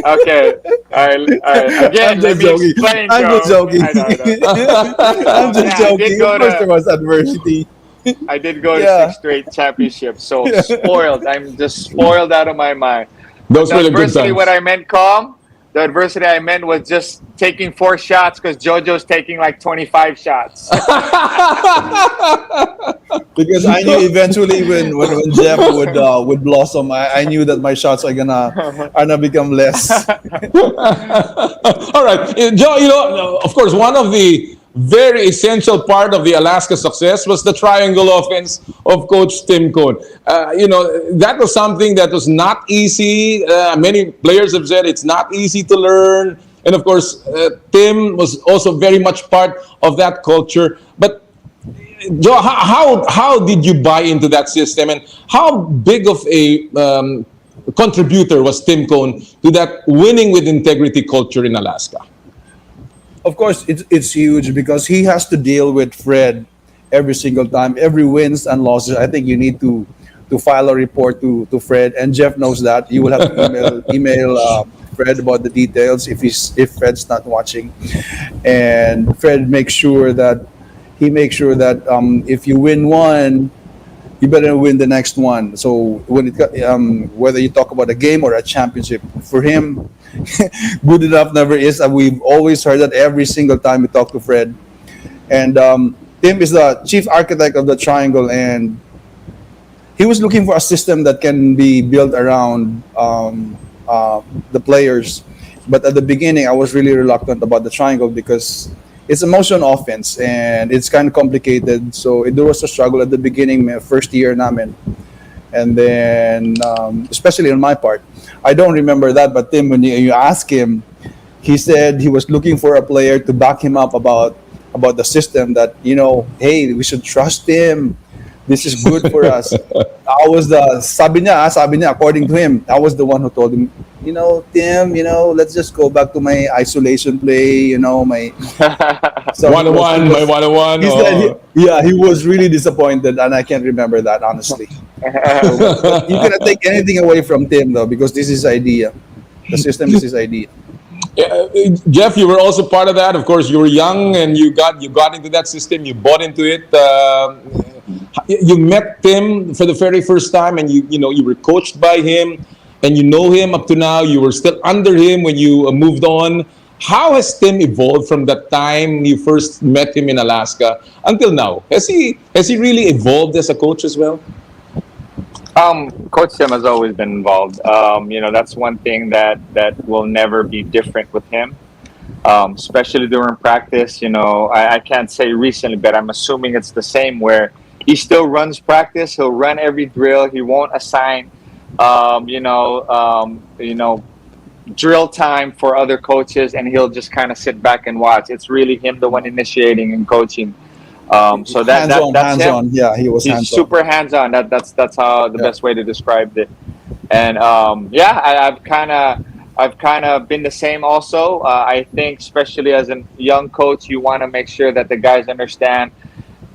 Okay. All right. Again, I'm just joking. I'm just joking. I'm just joking. Of course there was adversity. I did go to 6 straight championships, so spoiled. I'm just spoiled out of my mind. Those were the good times. What I meant, the adversity I meant was just taking 4 shots because JoJo's taking like 25 shots. Because I knew eventually when Jeff would blossom, I knew that my shots are gonna become less. All right, Joe. Of course, one of the very essential part of the Alaska success was the triangle offense of Coach Tim Cone. That was something that was not easy. Many players have said it's not easy to learn. And of course, Tim was also very much part of that culture. But Joe, how did you buy into that system, and how big of a contributor was Tim Cone to that winning with integrity culture in Alaska? of course, it's huge because he has to deal with Fred every single time, every wins and losses. I think you need to file a report to Fred, and Jeff knows that. You will have to email Fred about the details if Fred's not watching, and Fred makes sure that if you win one, you better win the next one. So whether you talk about a game or a championship, for him, good enough never is. And we've always heard that every single time we talk to Fred. And Tim is the chief architect of the triangle, and he was looking for a system that can be built around the players. But at the beginning, I was really reluctant about the triangle because it's a motion offense and it's kind of complicated. So there was a struggle at the beginning, my first year namin. And then, especially on my part, I don't remember that. But Tim, when you ask him, he said he was looking for a player to back him up about the system, that, hey, we should trust him. This is good for us. Sabi niya, according to him, I was the one who told him, Tim, let's just go back to my isolation play, my... So one-on-one, my one-on-one. He was really disappointed, and I can't remember that, honestly. But you cannot take anything away from Tim, though, because this is his idea. The system is his idea. Jeff, you were also part of that. Of course, you were young and you got into that system. You bought into it. You met Tim for the very first time, and you were coached by him, and you know him up to now. You were still under him when you moved on. How has Tim evolved from that time you first met him in Alaska until now? Has he really evolved as a coach as well? Coach Tim has always been involved. That's one thing that will never be different with him, especially during practice. I can't say recently, but I'm assuming it's the same, where he still runs practice. He'll run every drill. He won't assign, drill time for other coaches, and he'll just kind of sit back and watch. It's really him, the one initiating and coaching. So that's hands-on. him. Yeah, he was He's hands-on. super hands-on. That's how the best way to describe it. And I've kind of been the same also. I think, especially as a young coach, you want to make sure that the guys understand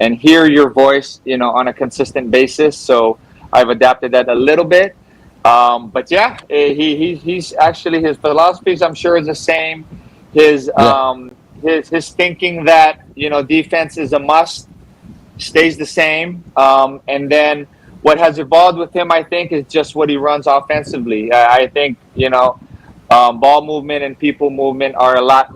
and hear your voice, on a consistent basis. So I've adapted that a little bit. But yeah, he's actually, his philosophies, I'm sure, is the same. His thinking that, defense is a must stays the same. And then what has evolved with him, I think, is just what he runs offensively. I think, ball movement and people movement are a lot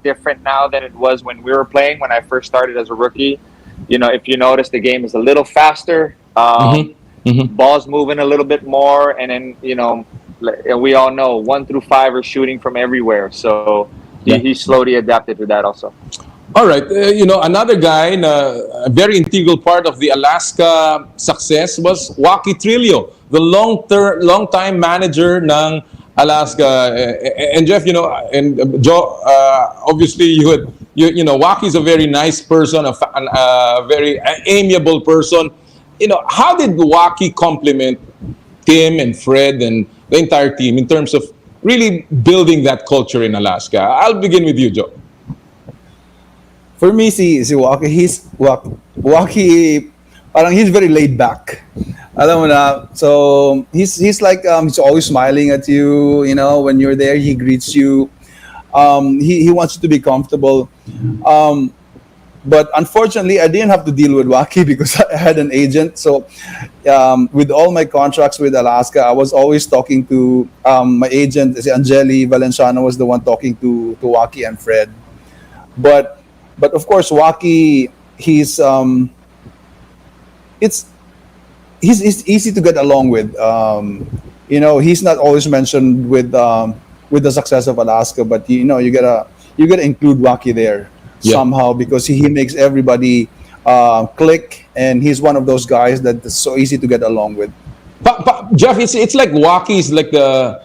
different now than it was when we were playing, when I first started as a rookie. If you notice, the game is a little faster. Ball's moving a little bit more. And then, we all know 1 through 5 are shooting from everywhere. So he slowly adapted to that also. All right. Another guy, a very integral part of the Alaska success was Waki Trillo, the long-time manager ng Alaska. And Jeff, and Joe, obviously Waki's a very nice person, a very amiable person. How did Waki complement Tim and Fred and the entire team in terms of really building that culture in Alaska? I'll begin with you, Joe. For me, si Waki, Waki, parang he's very laid back. Alam mo na, so he's like, he's always smiling at you, when you're there, he greets you. He wants you to be comfortable. But unfortunately, I didn't have to deal with Waki because I had an agent. So with all my contracts with Alaska, I was always talking to my agent. Angeli Valenciano was the one talking to Waki and Fred. But of course, Waki, he's easy to get along with. He's not always mentioned with the success of Alaska, but you gotta include Waki there somehow, because he makes everybody click, and he's one of those guys that is so easy to get along with. But Jeff, it's like Waki is like the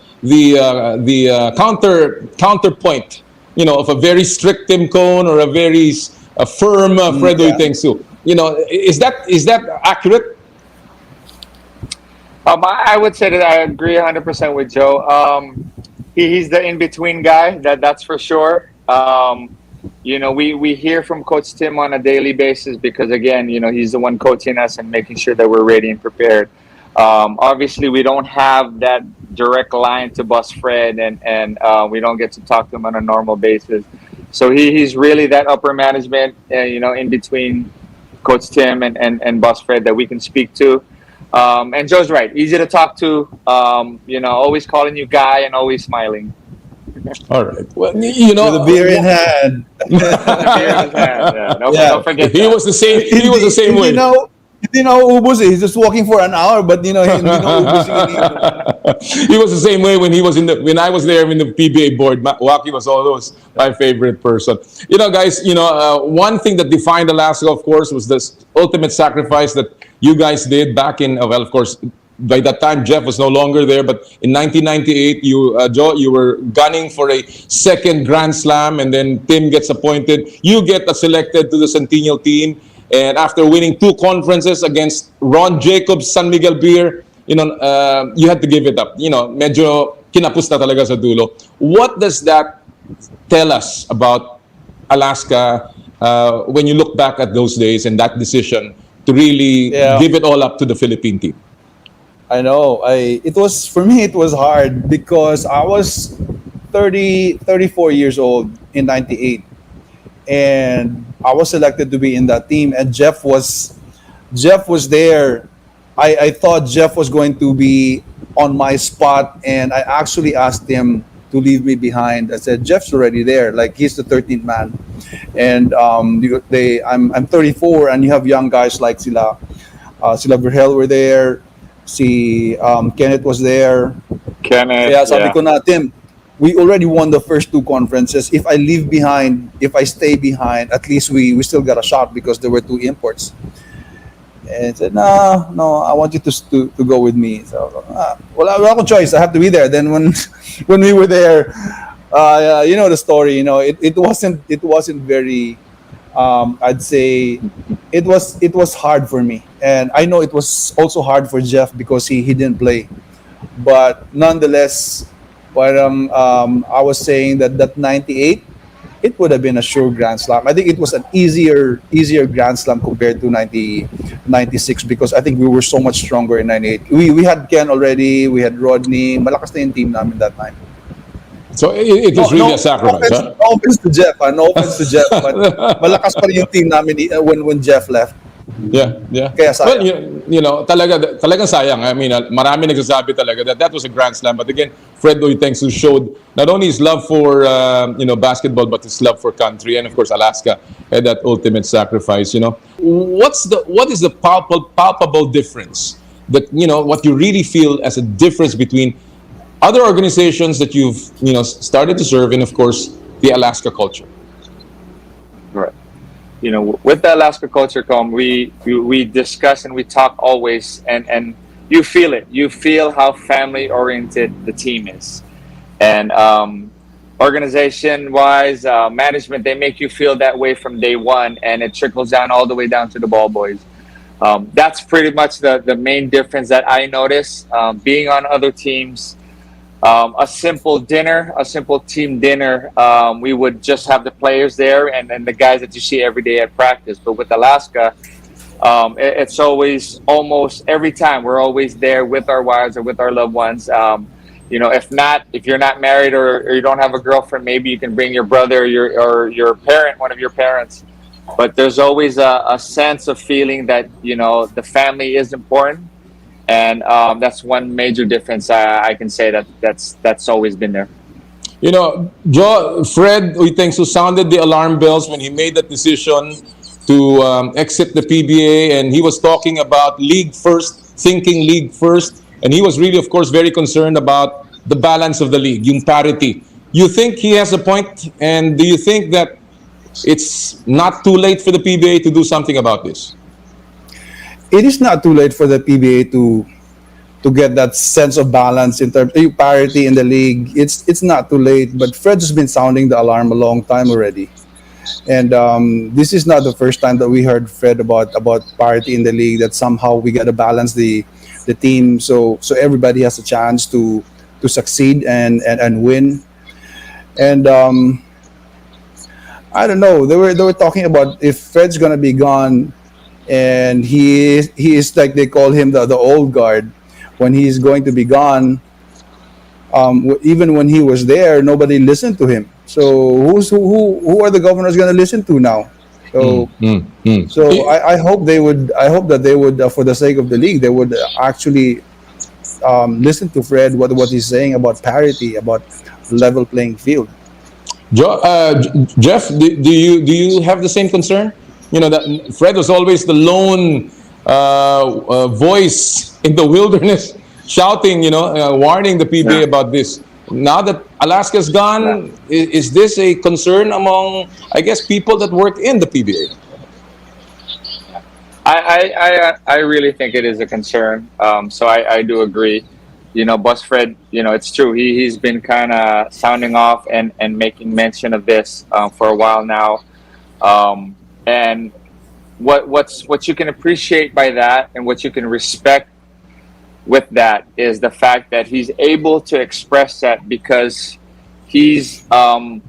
counterpoint, of a very strict Tim Cone or a very firm Fredo Itengsu. Is that accurate? I would say that I agree 100% with Joe. He's the in-between guy, that's for sure. We hear from Coach Tim on a daily basis because, again, he's the one coaching us and making sure that we're ready and prepared. Obviously, we don't have that direct line to Boss Fred, and we don't get to talk to him on a normal basis. So he's really that upper management, in between Coach Tim and Boss Fred that we can speak to. And Joe's right, easy to talk to, always calling you guy and always smiling. All right. Well, With a beer in hand. Don't forget he was the same. He was the same way. Ubus, he's just walking for an hour, but Ubus. He was the same way when I was there in the PBA board. Waki was always my favorite person. Guys, one thing that defined Alaska, of course, was this ultimate sacrifice that you guys did back in, of course, by that time, Jeff was no longer there, but in 1998, Joe, you were gunning for a second Grand Slam, and then Tim gets appointed. You get selected to the Centennial team, and after winning 2 conferences against Ron Jacobs, San Miguel Beer, you had to give it up. Medyo kinapos na talaga sa dulo. What does that tell us about Alaska when you look back at those days and that decision to really give it all up to the Philippine team? I know. For me, it was hard because I was 34 years old in 98. And I was selected to be in that team. And Jeff was there. I thought Jeff was going to be on my spot. And I actually asked him to leave me behind. I said, Jeff's already there. Like, he's the 13th man. And I'm 34, and you have young guys like Sila. Sila Verhel were there. Kenneth was there. Kenneth, sabi ko na, Tim, we already won the first 2 conferences. If I leave behind, if I stay behind, at least we still got a shot because there were 2 imports. And I said, no, I want you to go with me. So, wala akong choice. I have to be there. Then when we were there, the story. It wasn't very. I'd say it was hard for me, and I know it was also hard for Jeff because he didn't play. But nonetheless, I was saying that 98, it would have been a sure Grand Slam. I think it was an easier Grand Slam compared to 96 because I think we were so much stronger in 98. We had Ken already, we had Rodney, malakas na yung team namin that time. So it was really a sacrifice, no offense to Jeff, but malakas pa rin yung team namin when Jeff left. Yeah. Kaya sayang. Well, talagang sayang. I mean, marami nagsasabi talaga that was a Grand Slam. But again, Fred Oitengsu showed not only his love for basketball, but his love for country, and of course Alaska had that ultimate sacrifice. What is the palpable difference that what you really feel as a difference between other organizations that you've started to serve, and of course the Alaska culture? Right. With the Alaska culture, we discuss and we talk always, and you feel it. You feel how family oriented the team is, and organization-wise, management, they make you feel that way from day one, and it trickles down all the way down to the ball boys. That's pretty much the main difference that I notice. Being on other teams, a simple team dinner, we would just have the players there and the guys that you see every day at practice. But with Alaska, it's always, almost every time, we're always there with our wives or with our loved ones. If you're not married or you don't have a girlfriend, maybe you can bring your brother or your parent, one of your parents. But there's always a sense of feeling that, the family is important. And that's one major difference I can say that's always been there. Fred Oitengsu sounded the alarm bells when he made that decision to exit the PBA, and he was talking about league first, thinking league first, and he was really, of course, very concerned about the balance of the league, yung parity. You think he has a point, and do you think that it's not too late for the PBA to do something about this? It is not too late for the PBA to get that sense of balance in terms of parity in the league. It's not too late, but Fred has been sounding the alarm a long time already. And this is not the first time that we heard Fred about parity in the league, that somehow we got to balance the team so everybody has a chance to succeed and win. And I don't know. They were talking about if Fred's gonna be gone, and he is like they call him the old guard. When he's going to be gone, even when he was there, nobody listened to him. So who are the governors gonna listen to now? So I hope they would. I hope that they would, for the sake of the league, they would actually listen to Fred what he's saying about parity, about level playing field. Jeff, do you have the same concern? You know that Fred was always the lone voice in the wilderness, shouting, warning the PBA about this. Now that Alaska's gone, is this a concern among, I guess, people that work in the PBA? I really think it is a concern. So I do agree. Boss Fred, it's true. He's been kind of sounding off and making mention of this for a while now. And what you can appreciate by that and what you can respect with that is the fact that he's able to express that because he's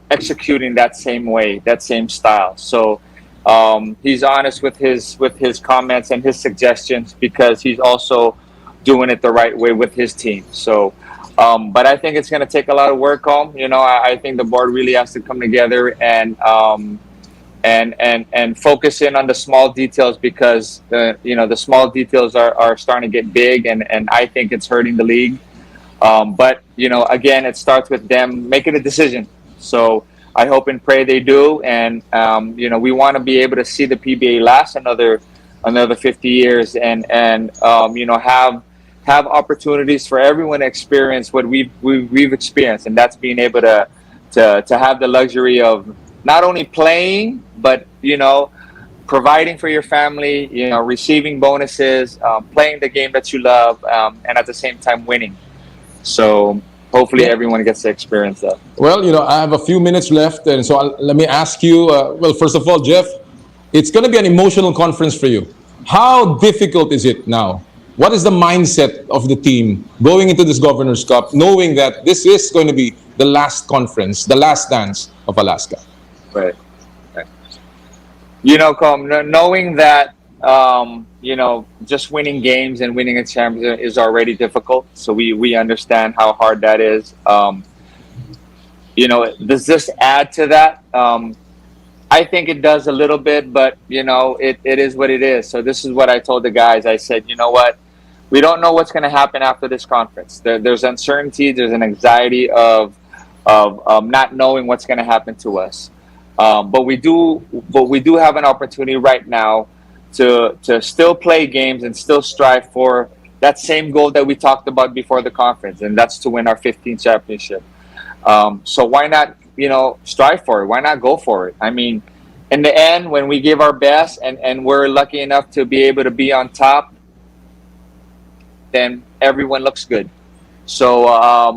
executing that same way, that same style. So he's honest with his comments and his suggestions because he's also doing it the right way with his team. So, but I think it's going to take a lot of work home. I think the board really has to come together and focus in on the small details because the small details are starting to get big and I think it's hurting the league. But again, it starts with them making a decision. So I hope and pray they do. And we want to be able to see the PBA last another 50 years and have opportunities for everyone to experience what we've experienced, and that's being able to have the luxury of not only playing but providing for your family, receiving bonuses, playing the game that you love, and at the same time winning. So hopefully everyone gets to experience that. Well, I have a few minutes left, and so let me ask you. Well, first of all, Jeff, it's going to be an emotional conference for you. How difficult is it now? What is the mindset of the team going into this Governor's Cup, knowing that this is going to be the last conference, the last dance of Alaska? Right. Knowing that, just winning games and winning a championship is already difficult. So we understand how hard that is. Does this add to that? I think it does a little bit, but it is what it is. So this is what I told the guys. I said, you know what? We don't know what's going to happen after this conference. There's uncertainty. There's an anxiety of not knowing what's going to happen to us. But we do have an opportunity right now to still play games and still strive for that same goal that we talked about before the conference, and that's to win our 15th championship. So why not, strive for it? Why not go for it? I mean, in the end, when we give our best and we're lucky enough to be able to be on top, then everyone looks good. So,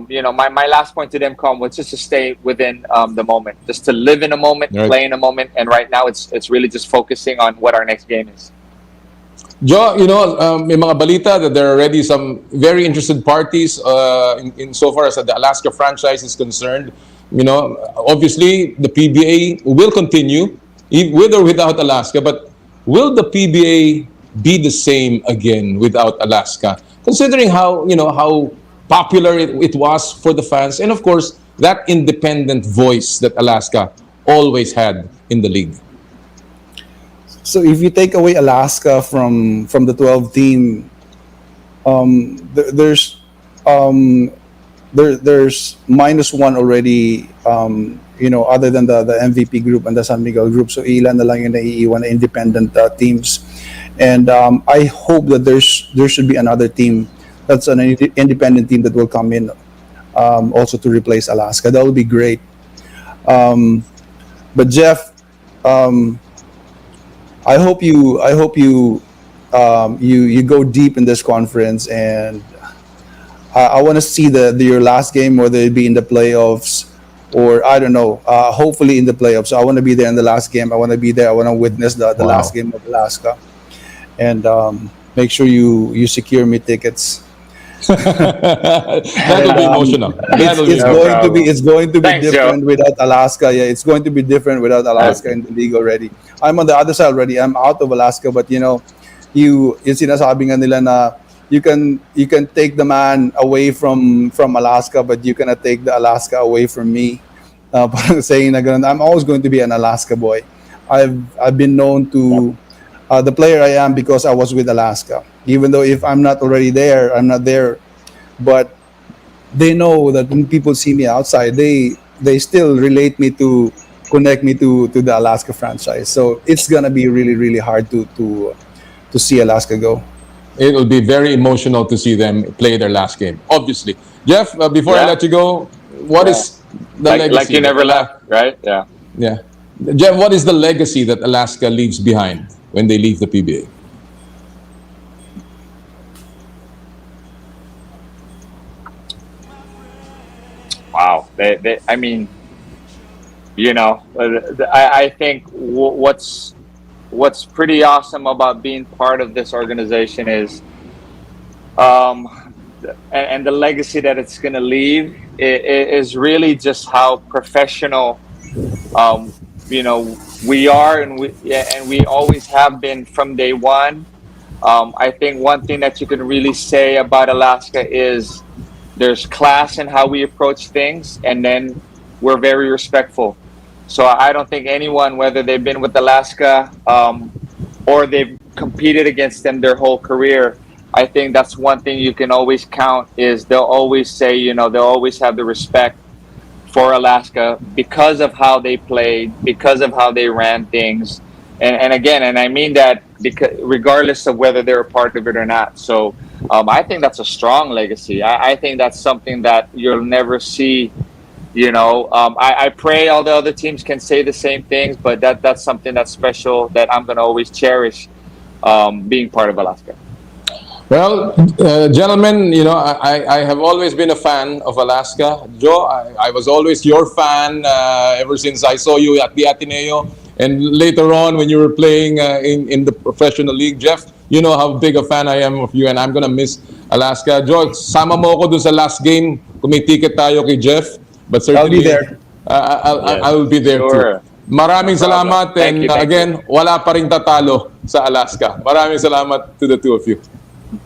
my last point to them, was just to stay within the moment, just to live in a moment, right. Play in a moment. And right now it's really just focusing on what our next game is. Jo, may mga balita that there are already some very interested parties in so far as the Alaska franchise is concerned. Obviously the PBA will continue with or without Alaska, but will the PBA be the same again without Alaska? Considering how popular it was for the fans, and of course that independent voice that Alaska always had in the league. So if you take away Alaska from the 12 team, there's -1 already. Other than the MVP group and the San Miguel group, so ilan na lang yung naiiwan na independent teams, and I hope that there should be another team that's an independent team that will come in also to replace Alaska. That would be great. But Jeff, I hope you go deep in this conference, and I want to see your last game, whether it be in the playoffs or I don't know. Hopefully in the playoffs. I want to be there in the last game. I want to be there. I want to witness the last game of Alaska, and make sure you secure me tickets. That'll be emotional. It's going to be Thanks, different Joe. without Alaska. Yeah, it's going to be different without Alaska in the league already. I'm on the other side already. I'm out of Alaska, but yung sinasabi nga nila na you can take the man away from Alaska, but you cannot take the Alaska away from me. Parang saying na ganun. I'm always going to be an Alaska boy. I've been known to the player I am because I was with Alaska. Even though if I'm not already there, I'm not there. But they know that when people see me outside, they still relate me to connect me to the Alaska franchise. So it's gonna be really, really hard to see Alaska go. It'll be very emotional to see them play their last game, obviously. Jeff, before I let you go, what is the legacy? Like you never left, right? Yeah. Yeah. Jeff, what is the legacy that Alaska leaves behind when they leave the PBA? Wow. I mean, I think what's pretty awesome about being part of this organization is, and the legacy that it's going to leave is really just how professional, we are, and we always have been from day one. I think one thing that you can really say about Alaska is there's class in how we approach things, and then we're very respectful. So I don't think anyone, whether they've been with Alaska or they've competed against them their whole career, I think that's one thing you can always count is they'll always say, they'll always have the respect for Alaska because of how they played, because of how they ran things. And again, and I mean that because regardless of whether they're a part of it or not. So I think that's a strong legacy. I think that's something that you'll never see. I pray all the other teams can say the same things, but that's something that's special that I'm going to always cherish being part of Alaska. Well, gentlemen, I have always been a fan of Alaska. Joe, I was always your fan ever since I saw you at the Ateneo. And later on, when you were playing in the professional league, Jeff, you know how big a fan I am of you, and I'm gonna miss Alaska. Joe, sama mo ako dun sa last game. Kung may ticket tayo kay Jeff. But certainly, I'll be there. I'll be there too. Maraming salamat, and again, wala pa ring tatalo sa Alaska. Maraming salamat to the two of you.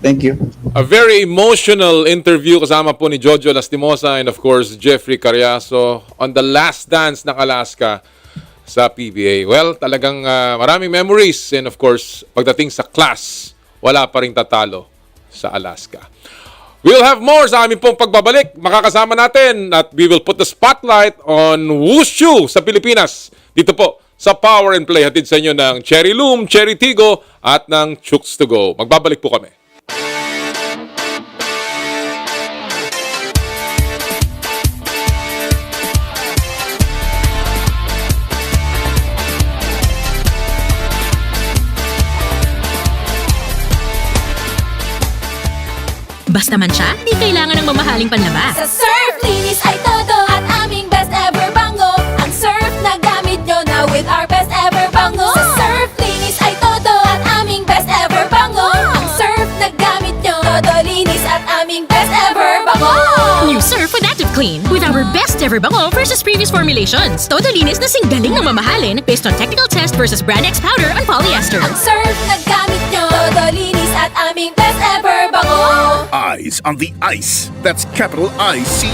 Thank you. A very emotional interview kasama po ni Jojo Lastimosa and of course Jeffrey Cariaso on the last dance ng Alaska sa PBA. Well, talagang maraming memories and of course, pagdating sa class, wala pa ring tatalo sa Alaska. We'll have more sa aming pong pagbabalik. Makakasama natin at we will put the spotlight on Wushu sa Pilipinas. Dito po sa Power and Play. Hatid sa inyo ng Cherry Loom, Cherry Tigo at ng Chooks to Go. Magbabalik po kami. Basta man siya, di kailangan ng mamahaling panlaba. Sa surf, linis ay todo at aming best ever bango. Ang surf na gamit nyo na with our best ever bango. Sa surf, linis ay todo at aming best ever bango. Ang surf na gamit nyo, todo linis at aming best ever bango. New Surf with Active Clean with our best ever bango versus previous formulations. Todo linis na singgaling ng mamahalin based on technical test versus Brand X powder on polyester. Ang surf na gamit nyo, todo linis at aming best ever bango. Eyes on the ice. That's capital ICE.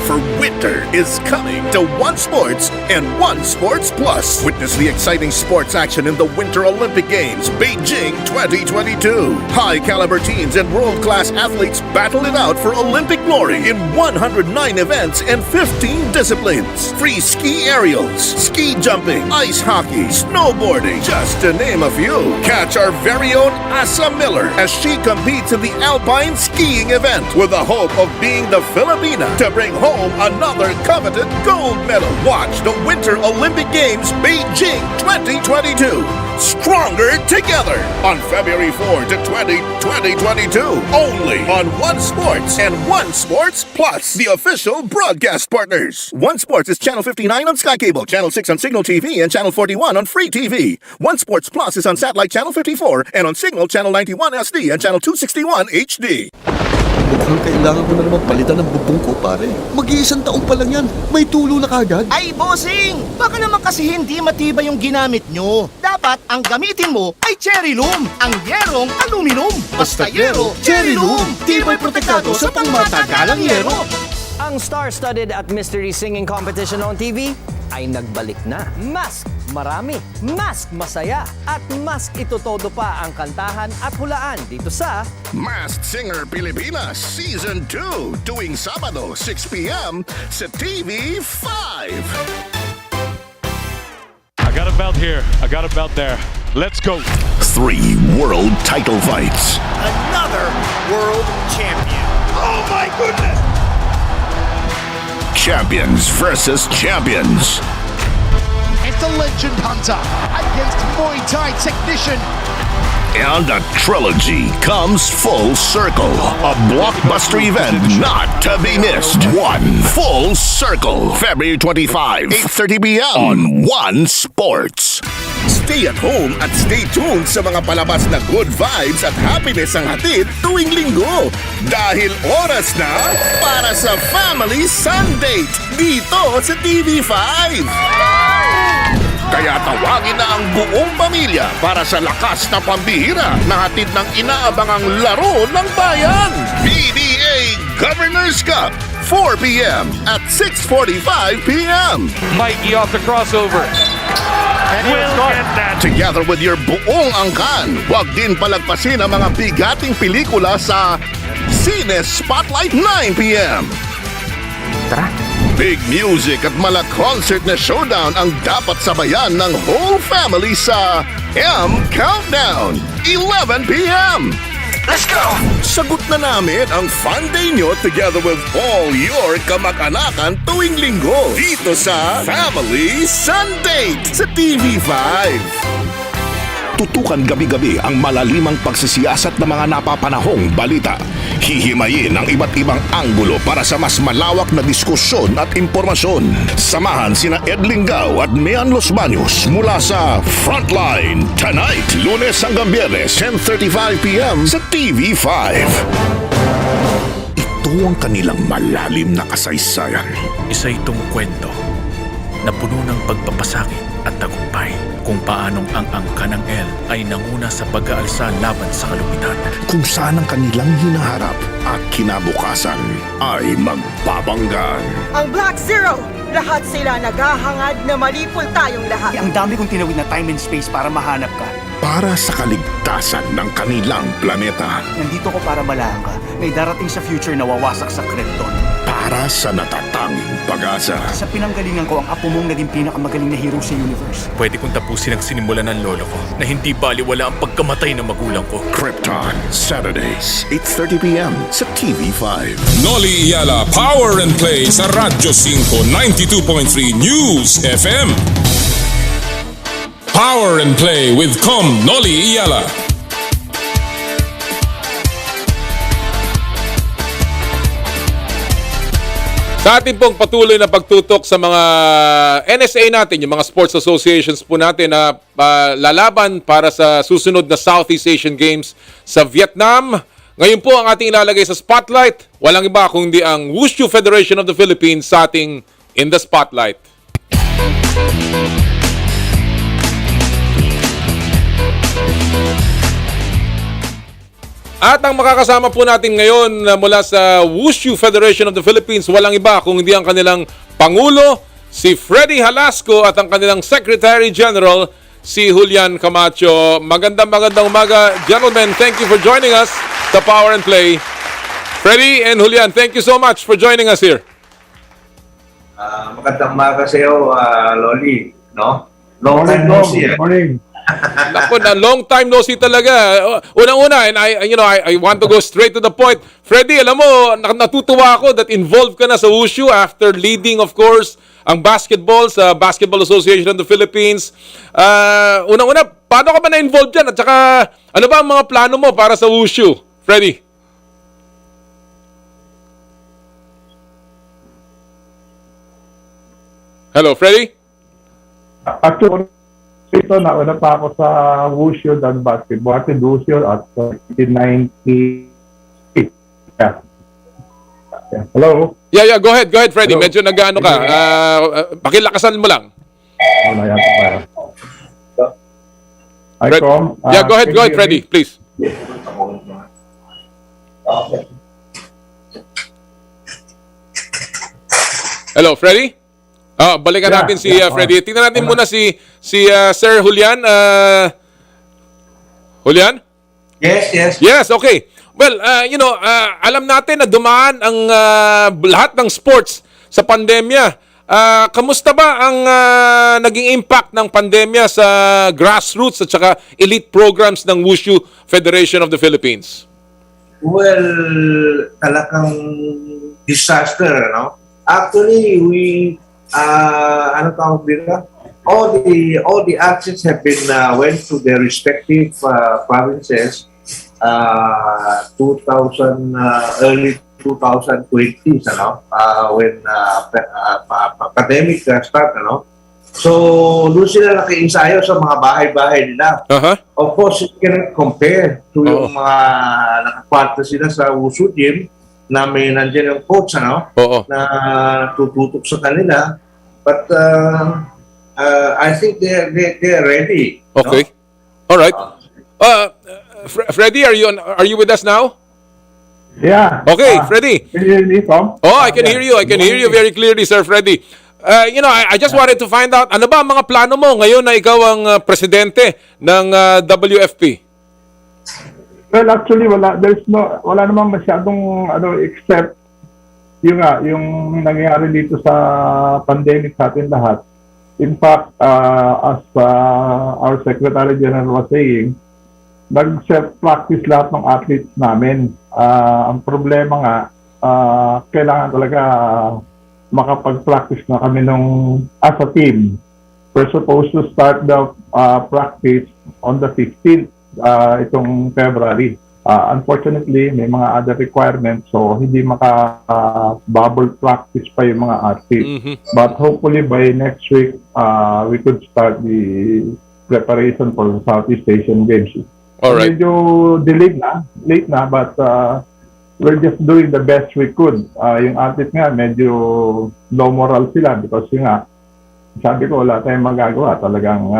For winter is coming to One Sports and One Sports Plus. Witness the exciting sports action in the Winter Olympic Games, Beijing 2022. High caliber teams and world-class athletes battle it out for Olympic glory in 109 events and 15 disciplines. Free ski aerials, ski jumping, ice hockey, snowboarding, just to name a few. Catch our very own Asa Miller as she competes in the Alpine skiing event with the hope of being the Filipina to bring home another coveted gold medal. Watch the Winter Olympic Games Beijing 2022. Stronger together on February 4 to 2022. Only on One Sports and One Sports Plus, the official broadcast partners. One Sports is Channel 59 on Sky Cable, Channel 6 on Signal TV, and Channel 41 on Free TV. One Sports Plus is on Satellite Channel 54 and on Signal Channel 91 SD and Channel 261 HD. Mukhang kailangan ko na naman palitan ng bubong ko, pare. Mag-iisang taon pa lang yan. May tulo na kagad. Ay, bossing! Baka naman kasi hindi matibay yung ginamit nyo. Dapat ang gamitin mo ay cherry loom, ang yerong aluminum. Basta yero, cherry loom. Tibay protektado sa pangmatagalang yero. Ang star-studded at mystery singing competition on TV ay nagbalik na. Mask marami, mask masaya, at mask itotodo pa ang kantahan at hulaan dito sa Masked Singer Pilipinas Season 2 tuwing Sabado 6 p.m. sa TV5. I got a belt here. I got a belt there. Let's go. 3 world title fights. Another world champion. Oh my goodness! Champions versus champions. It's the legend hunter against Muay Thai technician. And a trilogy comes full circle. A blockbuster event not to be missed. One Full Circle, February 25, 8:30 p.m. on One Sports. Stay at home at stay tuned sa mga palabas na good vibes at happiness ang hatid tuwing linggo. Dahil oras na para sa Family Sundate dito sa TV5. Kaya tawagin na ang buong pamilya para sa lakas na pambihira na hatid ng inaabangang laro ng bayan. PDA Governor's Cup, 4 p.m. at 6:45 p.m. Mikey off the crossover. Together with your buong angkan, huwag din palagpasin ang mga bigating pelikula sa Cine Spotlight 9 p.m. Tara! Big music at mala-concert na showdown ang dapat sabayan ng whole family sa M Countdown, 11 p.m. Let's go! Sagot na namin ang fun day nyo together with all your kamag-anakan tuwing linggo dito sa Family Sundate sa TV5. Tutukan gabi-gabi ang malalimang pagsisiyasat ng mga napapanahong balita. Hihimayin ang iba't ibang anggulo para sa mas malawak na diskusyon at impormasyon. Samahan sina Ed Linggao at Mian Los Baños mula sa Frontline tonight, Lunes hanggang Biyernes, 10:35 p.m. sa TV5. Ito ang kanilang malalim na kasaysayan. Isa itong kwento na puno ng pagpapasakit at tagumpay kung paanong ang angka ng El ay nanguna sa pag-aalsa laban sa kalupitan. Kung saan ang kanilang hinaharap at kinabukasan ay magbabanggan. Ang Black Zero! Lahat sila naghahangad na malipol tayong lahat. Ang dami kong tinawid na time and space para mahanap ka. Para sa kaligtasan ng kanilang planeta. Nandito ko para malahan ka. May darating sa future na wawasak sa Krypton. Para sa natatanging pag-asa. Sa pinanggalingan ko, ang apo mong naging pinakamagaling na hero sa universe. Pwede kong tapusin ang sinimulan ng lolo ko na hindi baliwala ang pagkamatay ng magulang ko. Krypton, Saturdays, 8:30 p.m. sa TV5. Noli Iyala Power and Play sa Radyo 5 92.3 News FM. Power and Play with Noli Iyala. Sa ating pong patuloy na pagtutok sa mga NSA natin, yung mga sports associations po natin na lalaban para sa susunod na Southeast Asian Games sa Vietnam. Ngayon po ang ating ilalagay sa spotlight. Walang iba kundi ang Wushu Federation of the Philippines sa ating In the Spotlight. At ang makakasama po natin ngayon mula sa Wushu Federation of the Philippines, walang iba kung hindi ang kanilang Pangulo, si Freddy Halasco, at ang kanilang Secretary General, si Julian Camacho. Magandang umaga. Gentlemen, thank you for joining us sa Power and Play. Freddy and Julian, thank you so much for joining us here. Magandang umaga sa iyo, Loli. No? Long time no see. Morning. Naku, na long time no see talaga. Unang-una, and I want to go straight to the point. Freddy, alam mo, natutuwa ako that involved ka na sa Wushu after leading, of course, ang basketball sa Basketball Association of the Philippines. Unang-una, paano ka ba na-involved dyan? At saka, ano ba ang mga plano mo para sa Wushu? Freddy? Hello, Freddy? Actually, ito, nauna pa ako sa Wushu than basketball. At Wushu at 1998. Yeah. Hello? Yeah, go ahead, Freddy. Medyo nag-ano ka. Pakilakasan mo lang. Hi, Com. Yeah, go ahead, Freddy, please. Hello, Freddy? Balikan natin si Freddy. Tingnan natin muna si Sir Julian. Julian? Yes. Yes, okay. Well, alam natin na dumaan ang lahat ng sports sa pandemya. Kamusta ba ang naging impact ng pandemya sa grassroots at saka elite programs ng Wushu Federation of the Philippines? Well, talagang disaster, no? Actually, all the athletes have been went to their respective provinces early 2020s, when pandemic started, So, doon sila nakiinsayo sa mga bahay-bahay nila. Of course, you cannot compare to yung mga nakaparte sila sa Wushu gym na may nandiyan yung coach, na tututok sa kanila. But I think they're ready. Okay. All right. Freddy, are you with us now? Yeah. Okay, Freddy. Can you hear me, Tom? Oh, I can hear you. I can hear you very clearly, Sir Freddy. I just wanted to find out, ano ba ang mga plano mo ngayon na ikaw ang presidente ng WFP? Well, actually, wala namang masyadong except yung nangyayari dito sa pandemic sa atin lahat. In fact, as our Secretary General was saying, nag-self-practice lahat ng athletes namin. Ang problema nga, kailangan talaga makapag-practice na kami as a team. We're supposed to start the practice on the 15th, itong February. Unfortunately, may mga other requirements, so hindi maka-bubble practice pa yung mga athletes. But hopefully by next week, we could start the preparation for the Southeast Asian Games. All right. Medyo delayed late na, but we're just doing the best we could. Yung athlete nga, medyo low moral sila because sabi ko, wala tayong magagawa. Talagang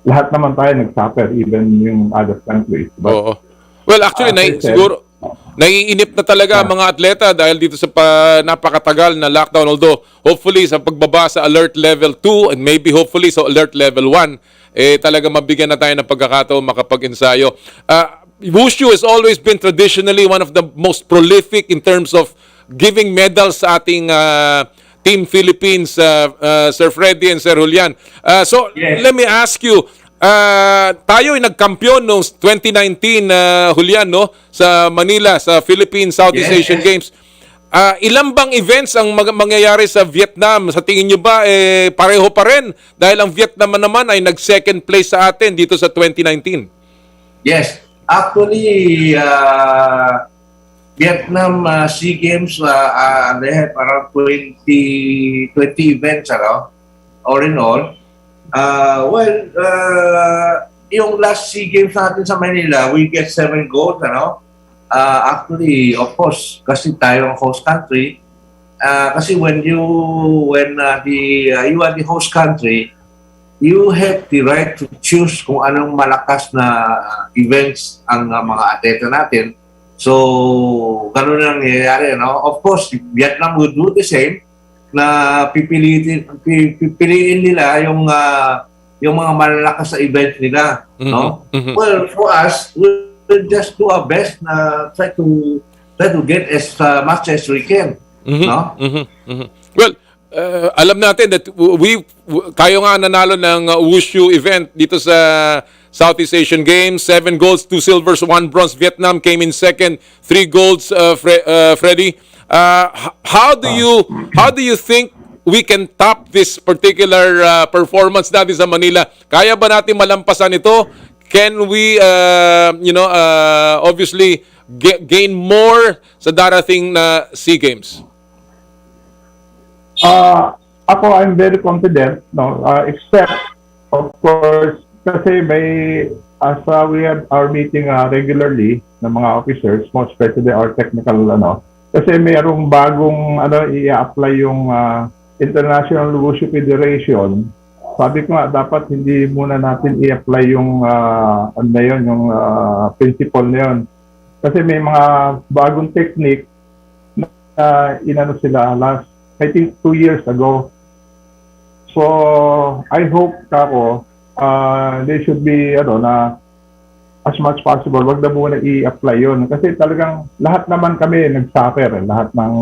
lahat naman tayo nag-suffer, even yung other countries. But, well, actually, siguro, naiinip na talaga ang mga atleta dahil dito sa napakatagal na lockdown. Although, hopefully, sa pagbaba sa alert level 2 and maybe hopefully sa alert level 1, talaga mabigyan na tayo ng pagkakataon makapag-ensayo. Wushu has always been traditionally one of the most prolific in terms of giving medals sa ating Team Philippines, Sir Freddy and Sir Julian. So, let me ask you, tayo ay nagkampiyon noong 2019, Julian, no? Sa Manila, sa Philippine Southeast Asian Games. Ilan bang events ang mangyayari sa Vietnam? Sa tingin nyo ba, pareho pa rin? Dahil ang Vietnam naman ay nag-second place sa atin dito sa 2019. Yes. Actually, Vietnam SEA Games, they have around 20 events, all in all. Yung last SEA Games natin sa Manila, we get 7 gold, actually, of course, kasi tayo ang host country. Kasi when you are the host country, you have the right to choose kung anong malakas na events ang mga atleta natin. So, ganun ang nangyayari, Of course, Vietnam will do the same, na pipiliin nila yung mga malalakas na events nila, Well, for us, we'll just do our best na try to get as much as we can, Well, alam natin that tayo nga nanalo ng Wushu event dito sa Southeast Asian Games. 7 golds, 2 silvers, 1 bronze. Vietnam came in second, 3 golds. Freddy, how do you think we can top this particular performance natin sa Manila? Kaya ba natin malampasan ito? Can we, obviously gain more sa darating na SEA Games? Ako, I'm very confident, except, of course, kasi we have our meeting regularly ng mga officers, most especially our technical Kasi mayroong bagong i-apply yung International Wushu Federation. Sabi ko nga, dapat hindi muna natin i-apply yung yung principle na yun. Kasi may mga bagong technique na sila last, I think 2 years ago. So, I hope they should be, na as much possible, wag na muna i-apply yun. Kasi talagang lahat naman kami nag-suffer. Lahat ng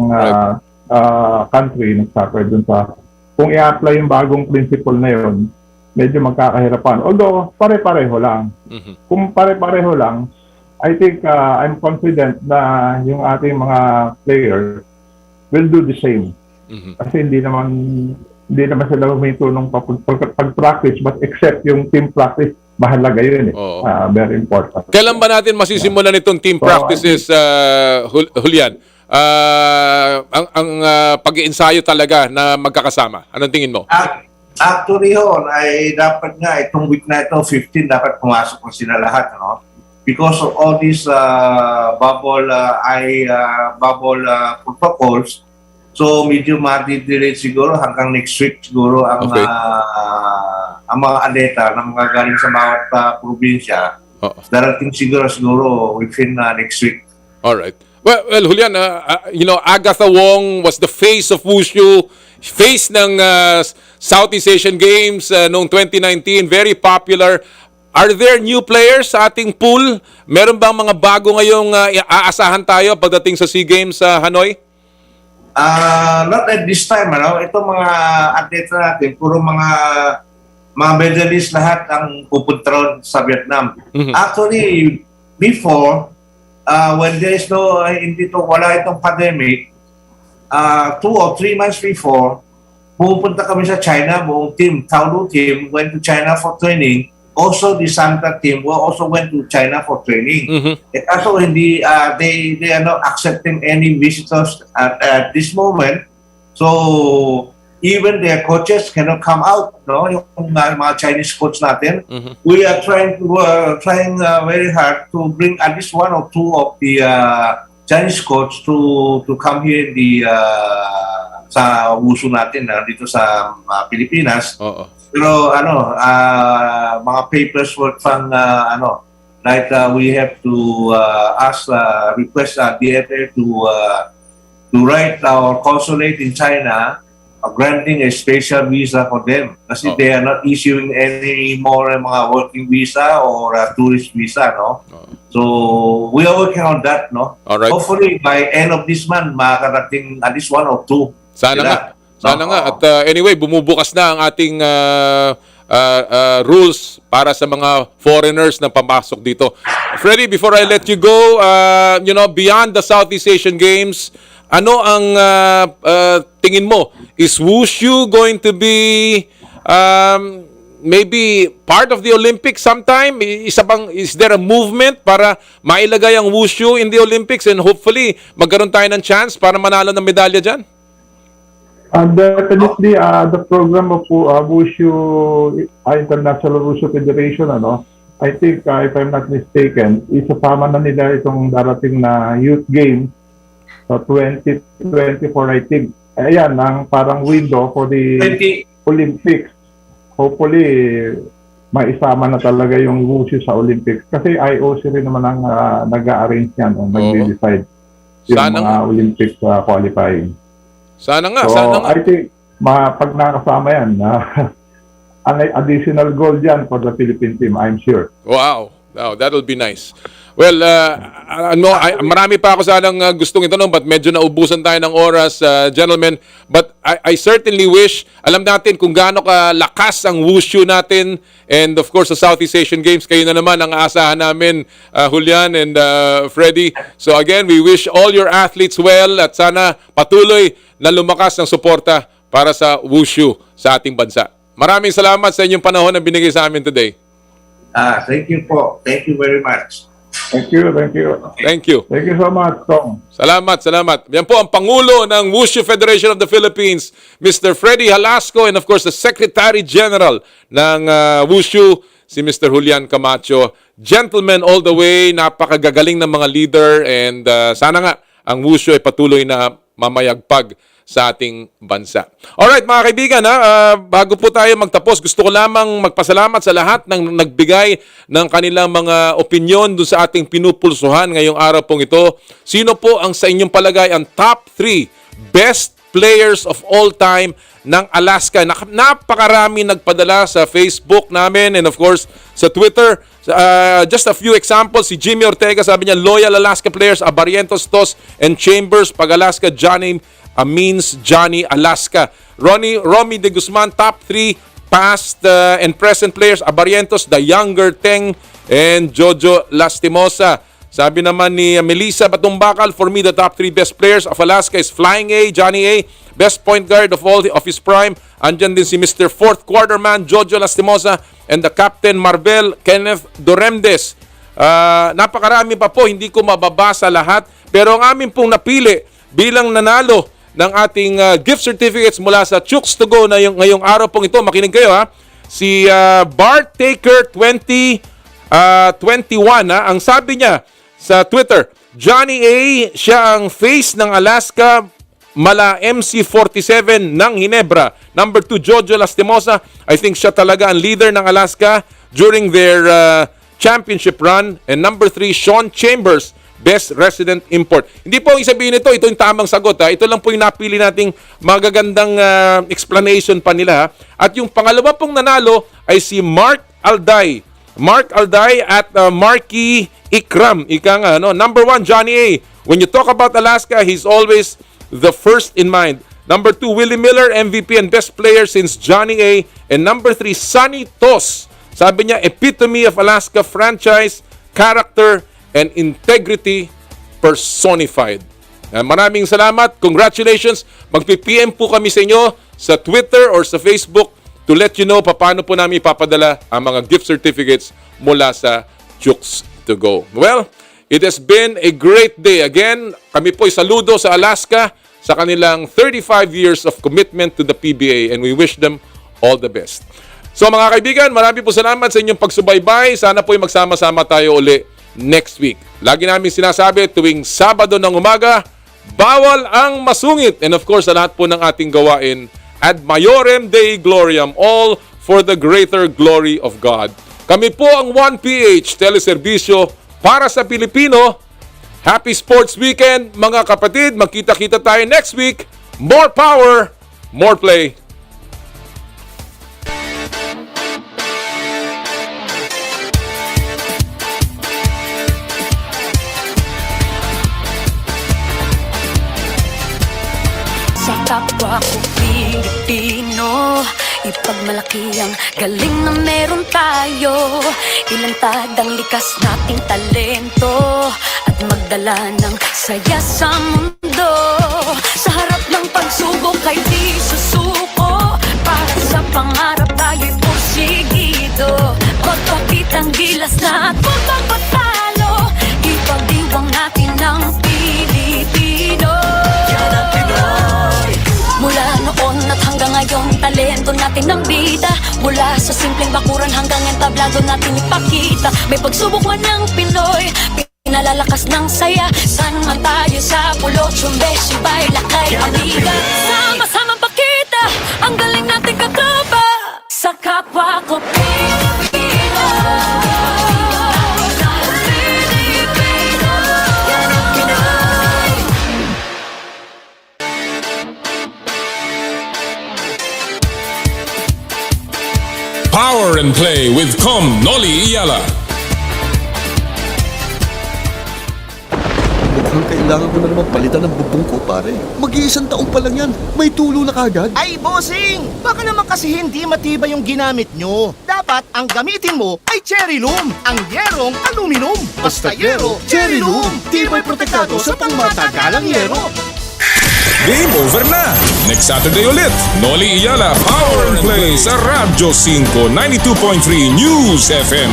country nag-suffer dun sa, kung i-apply yung bagong principle na yun, medyo magkakahirapan. Although, pare-pareho lang. Kung pare-pareho lang, I think I'm confident na yung ating mga players will do the same. Kasi hindi naman sila huminto nung pag-practice, but except yung team practice, mahalaga yun eh. Very important. Kailan ba natin masisimulan itong team practices, Julian? Ang pag-iensayo talaga na magkakasama. Anong tingin mo? Actually, ay dapat nga itong week na ito, 15, dapat pumasok ko sila lahat, no? Because of all these bubble protocols, so medyo madidelay siguro hanggang next week siguro ang mga atleta na mga galing sa bawat probinsya. Darating siguro within next week. All right. Well, Julian, Agatha Wong was the face of Wushu, face ng Southeast Asian Games noong 2019, very popular. Are there new players sa ating pool? Meron bang mga bago ngayong aasahan tayo pagdating sa SEA Games sa Hanoi? Not at this time, Ito mga atleta natin, puro mga medalist lahat ang pupunta sa Vietnam. Actually, before, when there is wala itong pandemic, 2 or 3 months before, pupunta kami sa China, buong team, Taolu team, went to China for training. Also, the Santa team also went to China for training. Also, they are not accepting any visitors at this moment. So, even their coaches cannot come out. No, yung mga Chinese coach natin. We are trying very hard to bring at least 1 or 2 of the Chinese coach to come here in sa Wushu natin dito sa Pilipinas. Pero mga papers work from like we have to request DFA to write our consulate in China granting a special visa for them kasi they are not issuing any more mga working visa or tourist visa, no? So we are working on that, no? Alright. Hopefully by end of this month makarating at least 1 or 2. Sana nga. Sana nga. At anyway, bumubukas na ang ating rules para sa mga foreigners na pamasok dito. Freddy, before I let you go, beyond the Southeast Asian Games, ano ang tingin mo? Is Wushu going to be maybe part of the Olympics sometime? Is there a movement para mailagay ang Wushu in the Olympics and hopefully magkaroon tayo ng chance para manalo ng medalya dyan? Definitely, the program of Wushu, International Wushu Federation, I think, if I'm not mistaken, isasama na nila itong darating na Youth Games sa 2024, I think. Ayan, ang parang window for the Olympics. Hopefully, maisama na talaga yung Wushu sa Olympics. Kasi IOC rin naman ang nag-arrange yan, nag-decide yung mga Olympics qualifying. Sana nga, so, sana nga. I think, pag nakasama yan, ang additional goal yan for the Philippine team, I'm sure. Wow, that'll be nice. Well, marami pa ako sanang gustong itanong but medyo naubusan tayo ng oras, gentlemen. But I certainly wish, alam natin kung gaano kalakas ang Wushu natin and of course sa Southeast Asian Games, kayo na naman ang aasahan namin, Julian and Freddy. So again, we wish all your athletes well at sana patuloy na lumakas ng suporta para sa Wushu sa ating bansa. Maraming salamat sa inyong panahon na binigay sa amin today. Thank you po. Thank you very much. Thank you. Thank you. Thank you so much, Tom. Salamat. Yan po ang Pangulo ng Wushu Federation of the Philippines, Mr. Freddy Halasco, and of course the Secretary General ng Wushu, si Mr. Julian Camacho. Gentlemen all the way, napakagagaling ng mga leader and sana nga ang wushu ay patuloy na mamayagpag sa ating bansa. Alright mga kaibigan, bago po tayo magtapos, gusto ko lamang magpasalamat sa lahat ng nagbigay ng kanilang mga opinion dun sa ating pinupulsuhan ngayong araw pong ito. Sino po ang sa inyong palagay ang top 3 best players of all time ng Alaska? Napakarami nagpadala sa Facebook namin and of course sa Twitter. Just a few examples. Si Jimmy Ortega, sabi niya, loyal Alaska players, Abarientos, Tos, and Chambers. Pag-Alaska, Johnny means Johnny Alaska. Romy de Guzman, top 3 past and present players, Abarientos, the younger Teng, and Jojo Lastimosa. Sabi naman ni Melissa Batumbakal, for me, the top 3 best players of Alaska is Flying A, Johnny A, best point guard of all of his prime. Andyan din si Mr. Fourth Quarter Man, Jojo Lastimosa, and the Captain Marvel, Kenneth Doremdes. Napakarami pa po, hindi ko mababasa lahat. Pero ang amin pong napili bilang nanalo ng ating gift certificates mula sa Chooks to Go na ngayong araw pong ito. Makinig kayo ha. Si Bart Taker 2021 ang sabi niya sa Twitter, Johnny A, siya ang face ng Alaska mala MC47 ng Ginebra. Number 2, Jojo Lastimosa. I think siya talaga ang leader ng Alaska during their championship run. And number 3, Sean Chambers, best resident import. Hindi po isabihin ito yung tamang sagot. Ito lang po yung napili nating magagandang explanation pa nila. At yung pangalawa pong nanalo ay si Mark Alday. Mark Alday at Marky Ikram. Ika nga, no? Number 1, Johnny A. When you talk about Alaska, he's always the first in mind. Number 2, Willie Miller, MVP and best player since Johnny A. And number 3, Sonny Tos. Sabi niya, epitome of Alaska franchise, character, and integrity personified. Maraming salamat. Congratulations. Magpi-PM po kami sa inyo sa Twitter or sa Facebook to let you know paano po namin ipapadala ang mga gift certificates mula sa Chooks to Go. Well, it has been a great day. Again, kami po ay saludo sa Alaska sa kanilang 35 years of commitment to the PBA and we wish them all the best. So mga kaibigan, marami po salamat sa inyong pagsubaybay. Sana po ay magsama-sama tayo uli next week. Lagi namin sinasabi tuwing Sabado ng umaga, bawal ang masungit. And of course, sa lahat po ng ating gawain, ad maiorem Dei gloriam, all for the greater glory of God. Kami po ang 1PH Teleserbisyo para sa Pilipino. Happy Sports Weekend, mga kapatid. Magkita-kita tayo next week. More power, more play. Kapwa ko Pilipino, ipagmalaki ang galing na meron tayo. Ilantad ang likas nating talento at magdala ng saya sa mundo. Sa harap ng pagsubok ay di susuko, para sa pangarap tayo'y porsigido. Pagpakitang gilas na at pagpapatalo, ipagdiwang natin ang Pilipino. Yan ang Pinoy. Mula noon at hanggang ngayon, talento natin ang bida. Mula sa simpleng bakuran hanggang entablado natin ipakita. May pagsubok man ng Pinoy, pinalalakas ng saya. San man tayo sa pulot, sumbesibay, lakay, amiga. Sama-sama pakita ang galing natin katropa sa kapwa ko Pilipino. Power and Play with Com Noli Iyala. Mukhang kailangan ko na naman palitan ng bubong ko, pare. Mag-iisang taon pa lang yan. May tulo na kagad. Ay, bossing! Baka naman kasi hindi matibay yung ginamit nyo. Dapat ang gamitin mo ay cherry loom, ang yerong aluminum. Basta yero, cherry loom. Tibay protektado sa pangmatagalang yero. Game over na! Next Saturday ulit, Noli Iyala Power and Play sa Radyo 5 92.3 News FM.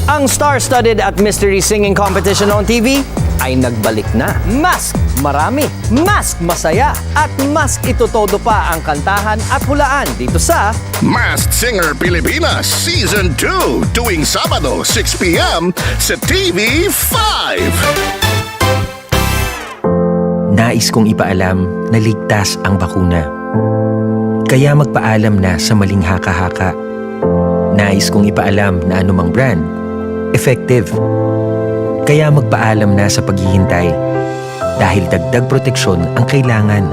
Ang star-studded at mystery singing competition on TV ay nagbalik na. Mas marami, mas masaya, at mas itutodo pa ang kantahan at hulaan dito sa Masked Singer Pilipinas Season 2 tuwing Sabado 6 p.m. sa TV5. Nais kong ipaalam na ligtas ang bakuna. Kaya magpaalam na sa maling haka-haka. Nais kong ipaalam na anumang brand, effective. Kaya magpaalam na sa paghihintay. Dahil dagdag proteksyon ang kailangan.